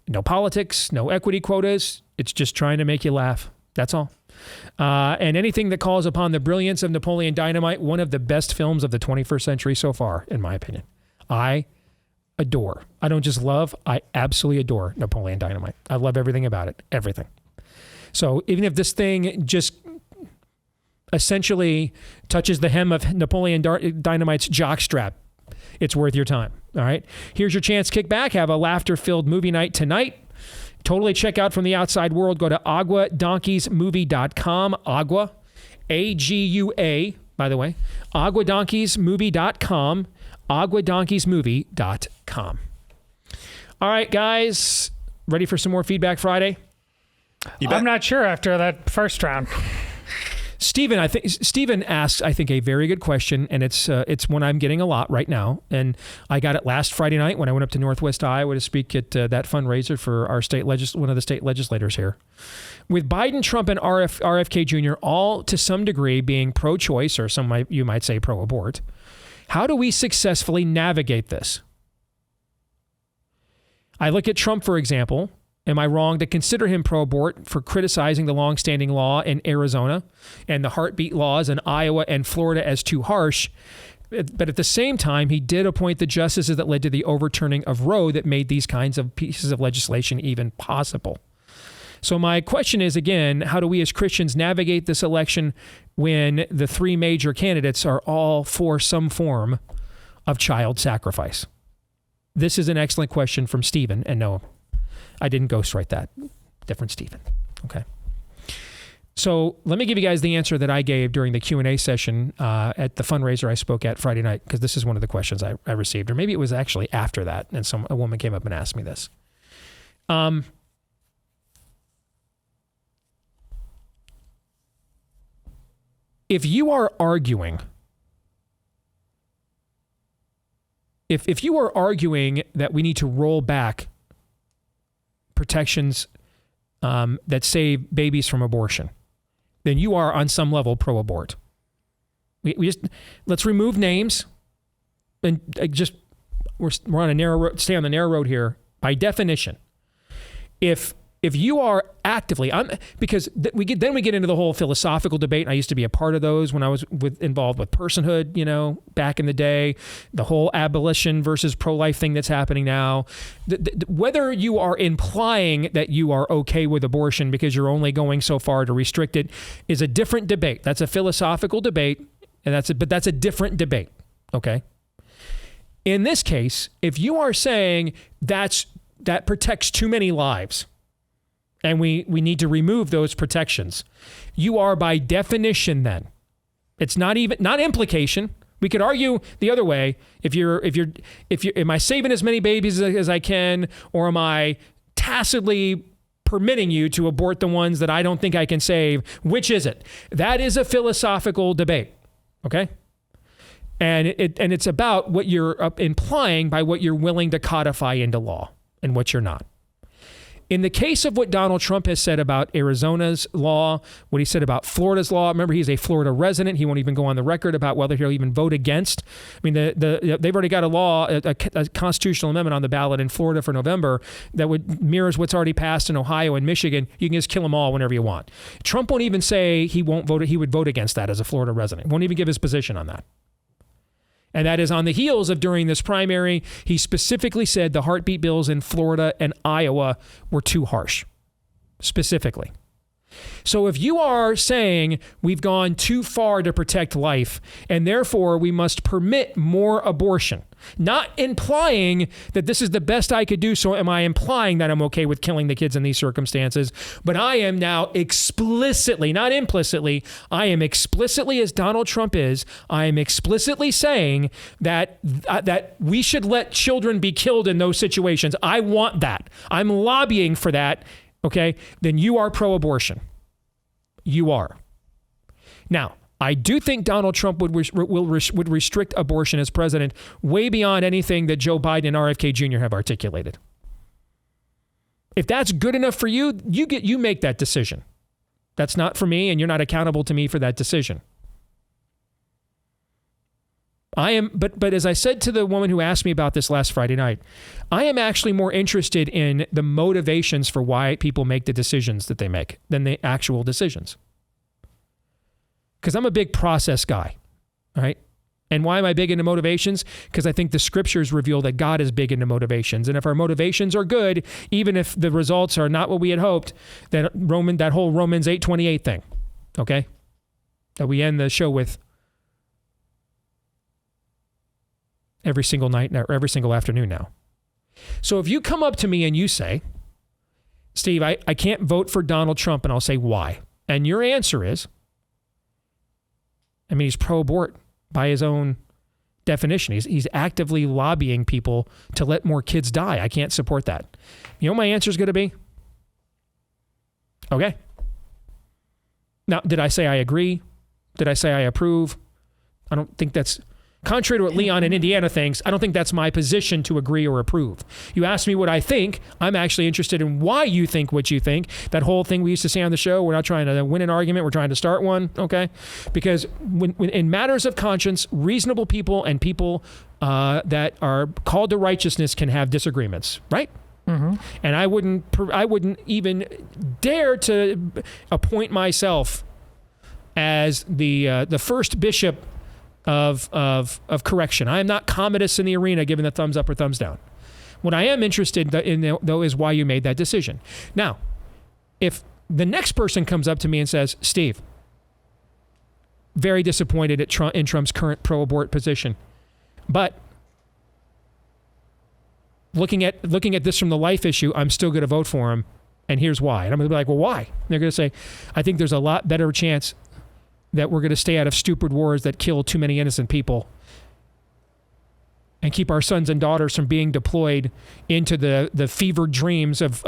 no politics, no equity quotas. It's just trying to make you laugh. That's all. And anything that calls upon the brilliance of Napoleon Dynamite, one of the best films of the 21st century so far, in my opinion. I adore. I don't just love, I absolutely adore Napoleon Dynamite. I love everything about it. Everything. So even if this thing just essentially touches the hem of Napoleon Dynamite's jockstrap, it's worth your time. All right. Here's your chance. Kick back. Have a laughter-filled movie night tonight. Totally check out From the Outside World. Go to aguadonkieysmovie.com. Agua, A-G-U-A, by the way. aguadonkieysmovie.com. aguadonkieysmovie.com. All right, guys. Ready for some more Feedback Friday? I'm not sure after that first round. Stephen asks, I think, a very good question, and it's one I'm getting a lot right now. And I got it last Friday night when I went up to Northwest Iowa to speak at that fundraiser for our one of the state legislators here. With Biden, Trump, and RFK Jr. all to some degree being pro-choice, or you might say pro-abort, how do we successfully navigate this? I look at Trump, for example. Am I wrong to consider him pro-abort for criticizing the longstanding law in Arizona and the heartbeat laws in Iowa and Florida as too harsh? But at the same time, he did appoint the justices that led to the overturning of Roe that made these kinds of pieces of legislation even possible. So my question is, again, how do we as Christians navigate this election when the three major candidates are all for some form of child sacrifice? This is an excellent question from Stephen, and no, I didn't ghostwrite that. Different Stephen. Okay. So let me give you guys the answer that I gave during the Q&A session at the fundraiser I spoke at Friday night, because this is one of the questions I received, or maybe it was actually after that, and a woman came up and asked me this. If you are arguing, if you are arguing that we need to roll back protections that save babies from abortion, then you are on some level pro-abort. Let's remove names and we're on a narrow road, stay on the narrow road here. By definition, if you are actively, because we get into the whole philosophical debate. And I used to be a part of those when I was involved with personhood, back in the day, the whole abolition versus pro-life thing that's happening now. Whether you are implying that you are okay with abortion because you're only going so far to restrict it is a different debate. That's a philosophical debate, and that's a different debate. Okay. In this case, if you are saying that's that protects too many lives, and we need to remove those protections, you are by definition then. It's not implication. We could argue the other way. If you're, am I saving as many babies as I can, or am I tacitly permitting you to abort the ones that I don't think I can save? Which is it? That is a philosophical debate. Okay. And it's about what you're implying by what you're willing to codify into law and what you're not. In the case of what Donald Trump has said about Arizona's law, what he said about Florida's law, remember, he's a Florida resident. He won't even go on the record about whether he'll even vote against. I mean, they've already got a law, a constitutional amendment on the ballot in Florida for November that would mirrors what's already passed in Ohio and Michigan. You can just kill them all whenever you want. Trump won't even say he won't vote. He would vote against that as a Florida resident. Won't even give his position on that. And that is on the heels of, during this primary, he specifically said the heartbeat bills in Florida and Iowa were too harsh, specifically. So if you are saying we've gone too far to protect life and therefore we must permit more abortion, not implying that this is the best I could do, so am I implying that I'm okay with killing the kids in these circumstances, but I am now explicitly, not implicitly, I am explicitly, as Donald Trump is, I am explicitly saying that we should let children be killed in those situations. I want that. I'm lobbying for that. Okay, then you are pro-abortion. You are. Now, I do think Donald Trump would restrict abortion as president way beyond anything that Joe Biden and RFK Jr. have articulated. If that's good enough for you, you make that decision. That's not for me, and you're not accountable to me for that decision. But as I said to the woman who asked me about this last Friday night, I am actually more interested in the motivations for why people make the decisions that they make than the actual decisions. Because I'm a big process guy, right? And why am I big into motivations? Because I think the scriptures reveal that God is big into motivations. And if our motivations are good, even if the results are not what we had hoped, that whole Romans 8:28 thing, okay? That we end the show with every single night or every single afternoon now. So if you come up to me and you say, Steve, I can't vote for Donald Trump, and I'll say, why? And your answer is, I mean, he's pro-abort by his own definition. He's actively lobbying people to let more kids die. I can't support that. You know what my answer is going to be? Okay. Now, did I say I agree? Did I say I approve? I don't think that's... Contrary to what Leon in Indiana thinks, I don't think that's my position to agree or approve. You ask me what I think, I'm actually interested in why you think what you think. That whole thing we used to say on the show, we're not trying to win an argument, we're trying to start one, okay? Because when in matters of conscience, reasonable people and people that are called to righteousness can have disagreements, right? Mm-hmm. And I wouldn't even dare to appoint myself as the first bishop of correction. I am not Commodus in the arena giving the thumbs up or thumbs down. What I am interested in, though, is why you made that decision. Now, if the next person comes up to me and says, Steve, very disappointed in Trump's current pro-abort position, but looking at this from the life issue, I'm still going to vote for him, and here's why. And I'm going to be like, well, why? And they're going to say, I think there's a lot better chance that we're going to stay out of stupid wars that kill too many innocent people and keep our sons and daughters from being deployed into the fevered dreams of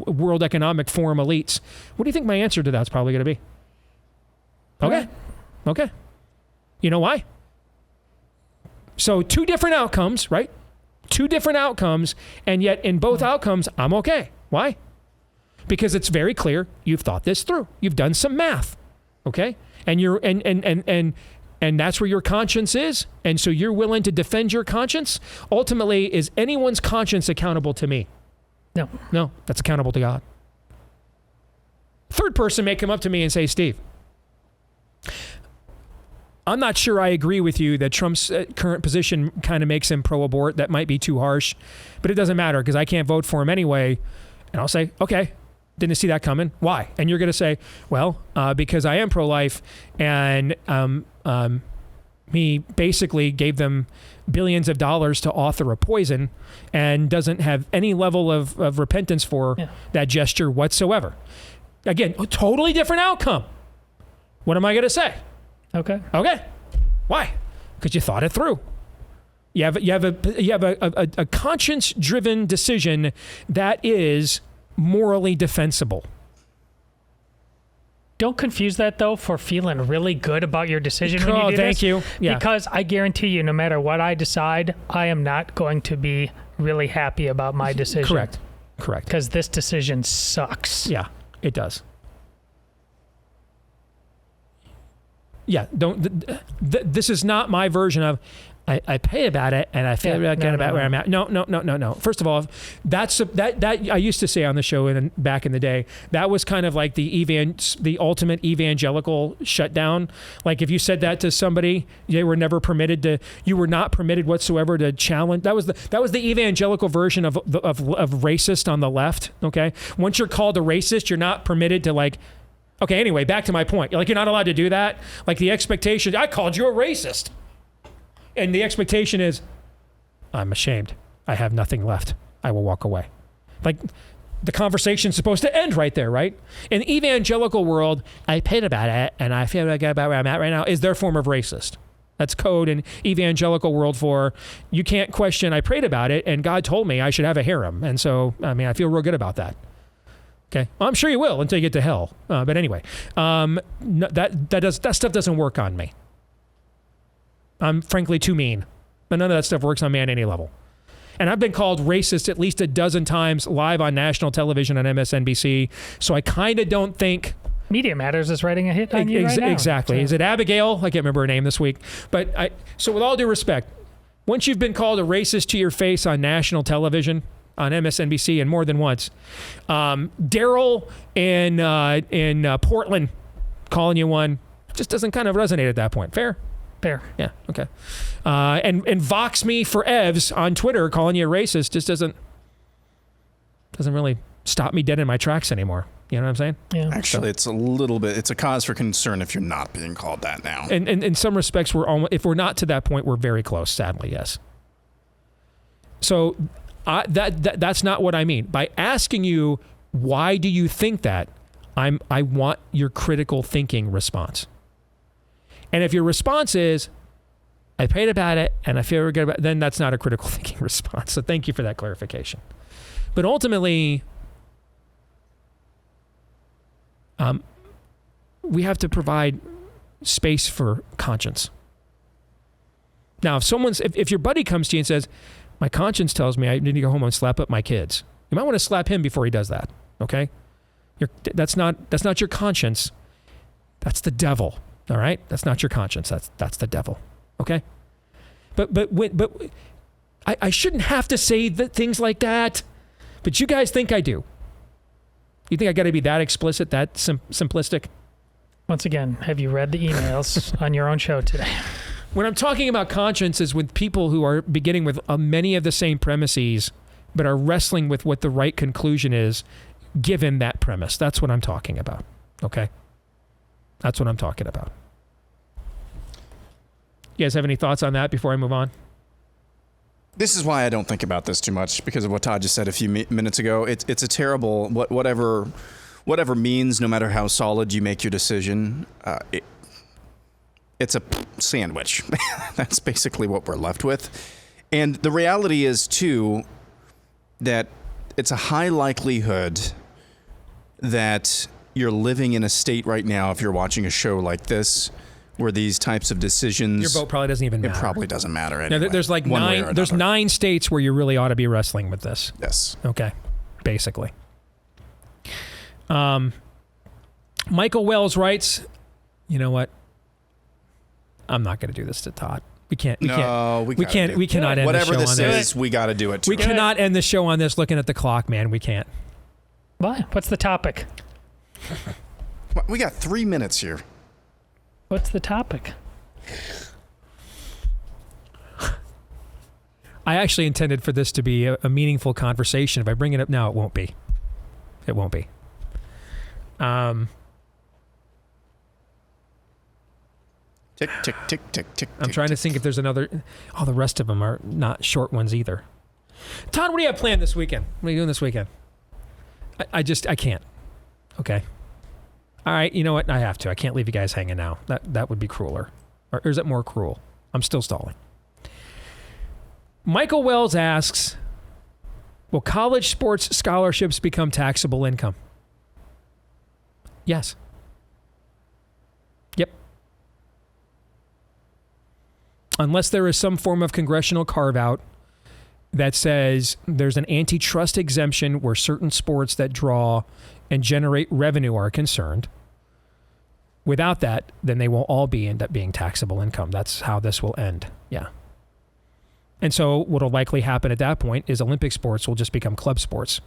World Economic Forum elites. What do you think my answer to that's probably going to be? Okay. You know why? So 2 different outcomes, right? 2 different outcomes, and yet in both outcomes, I'm okay. Why? Because it's very clear you've thought this through. You've done some math, okay? And you're and that's where your conscience is, and so you're willing to defend your conscience. Ultimately, is anyone's conscience accountable to me? No, that's accountable to God. Third person may come up to me and say, Steve, I'm not sure I agree with you that Trump's current position kind of makes him pro-abort. That might be too harsh, but it doesn't matter because I can't vote for him anyway. And I'll say, okay. Didn't see that coming. Why? And you're going to say, well, because I am pro-life and He basically gave them billions of dollars to author a poison and doesn't have any level of repentance for that gesture whatsoever. Again, a totally different outcome. What am I going to say? Okay. Why? Because you thought it through. You have a conscience-driven decision that is morally defensible. Don't confuse that, though, for feeling really good about your decision when you do thank this. you. Yeah. Because I guarantee you, no matter what I decide, I am not going to be really happy about my decision. Correct. Because this decision sucks. Yeah, it does. Yeah, this is not my version of, I pay about it and I feel really good about where I'm at. No. First of all, that I used to say on the show back in the day, that was kind of like the ultimate evangelical shutdown. Like if you said that to somebody, you were not permitted whatsoever to challenge. That was the evangelical version of racist on the left. Okay, once you're called a racist, you're not permitted to like. Okay, anyway, back to my point. Like, you're not allowed to do that. Like, the expectation, I called you a racist. And the expectation is, I'm ashamed. I have nothing left. I will walk away. Like, the conversation's supposed to end right there, right? In the evangelical world, I paid about it, and I feel good about where I'm at right now, is their form of racist. That's code in evangelical world for, you can't question, I prayed about it, and God told me I should have a harem. And so, I feel real good about that. Okay, well, I'm sure you will until you get to hell. But anyway, that stuff doesn't work on me. I'm frankly too mean. But none of that stuff works on me at any level. And I've been called racist at least a dozen times live on national television on MSNBC. So I kind of don't think... Media Matters is writing a hit on you right now. Exactly. So. Is it Abigail? I can't remember her name this week. But so with all due respect, once you've been called a racist to your face on national television... on MSNBC and more than once. Daryl in Portland calling you one just doesn't kind of resonate at that point. Fair? Yeah, okay. And Vox Me for Evs on Twitter calling you a racist just doesn't really stop me dead in my tracks anymore. You know what I'm saying? Yeah. Actually, it's a cause for concern if you're not being called that now. And in some respects, if we're not to that point, we're very close, sadly, yes. So... that's not what I mean. By asking you, why do you think that? I want your critical thinking response. And if your response is, I prayed about it and I feel good about it, then that's not a critical thinking response. So thank you for that clarification. But ultimately, we have to provide space for conscience. Now, if your buddy comes to you and says, my conscience tells me I need to go home and slap up my kids, you might want to slap him before he does that. Okay, that's not your conscience. That's the devil. All right, that's not your conscience. That's the devil. Okay, but I shouldn't have to say things like that. But you guys think I do. You think I got to be that explicit, that simplistic? Once again, have you read the emails on your own show today? When I'm talking about conscience is with people who are beginning with many of the same premises, but are wrestling with what the right conclusion is, given that premise. That's what I'm talking about. Okay? That's what I'm talking about. You guys have any thoughts on that before I move on? This is why I don't think about this too much, because of what Todd just said a few minutes ago. It's a terrible, whatever means, no matter how solid you make your decision, it's a sandwich. That's basically what we're left with. And the reality is, too, that it's a high likelihood that you're living in a state right now, if you're watching a show like this, where these types of decisions... Your vote probably doesn't even matter. It probably doesn't matter anyway. Now, there's 9 states where you really ought to be wrestling with this. Yes. Okay. Basically. Michael Wells writes, you know what? I'm not going to do this to Todd. We cannot end the show on this. Whatever this is, we got to do it. We cannot end the show on this looking at the clock, man. We can't. Why? What's the topic? We got 3 minutes here. What's the topic? I actually intended for this to be a meaningful conversation. If I bring it up now, it won't be. It won't be. Tick, tick, tick, tick, tick. I'm trying to think if there's another. Oh, the rest of them are not short ones either. Todd, what do you have planned this weekend? What are you doing this weekend? I can't. Okay. All right, you know what? I have to. I can't leave you guys hanging now. That would be crueler. Or is it more cruel? I'm still stalling. Michael Wells asks, will college sports scholarships become taxable income? Yes. Yep. Unless there is some form of congressional carve-out that says there's an antitrust exemption where certain sports that draw and generate revenue are concerned. Without that, then they will all end up being taxable income. That's how this will end. Yeah. And so what will likely happen at that point is Olympic sports will just become club sports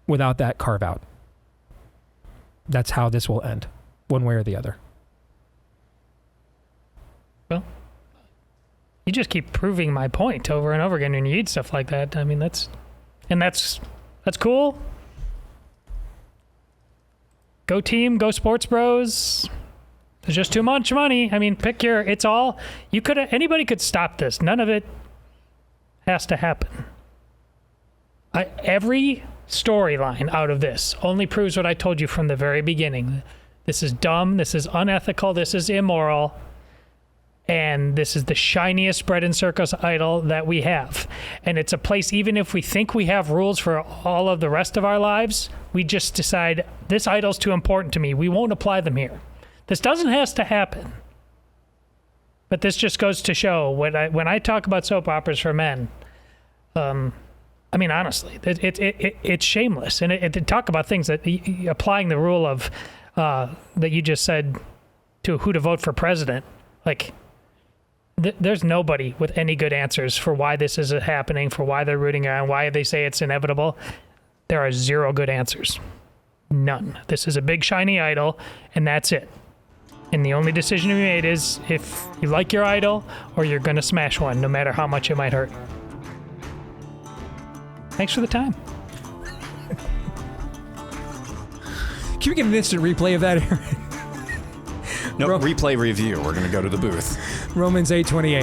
without that carve-out. That's how this will end, one way or the other. Well, you just keep proving my point over and over again when you eat stuff like that. I mean, that's cool. Go team, go sports bros. There's just too much money. I mean, anybody could stop this. None of it has to happen. Every storyline out of this only proves what I told you from the very beginning. This is dumb. This is unethical. This is immoral. And this is the shiniest bread and circus idol that we have. And it's a place, even if we think we have rules for all of the rest of our lives, we just decide this idol's too important to me. We won't apply them here. This doesn't have to happen. But this just goes to show when I talk about soap operas for men, I mean, honestly, it's shameless. And it talk about things that applying the rule of that you just said to who to vote for president, like, there's nobody with any good answers for why this is happening, for why they're rooting around, why they say it's inevitable. There are zero good answers. None. This is a big shiny idol, and that's it. And the only decision to be made is if you like your idol or you're going to smash one, no matter how much it might hurt. Thanks for the time. Can we get an instant replay of that, Aaron? No, replay review. We're going to go to the booth. Romans 8:28.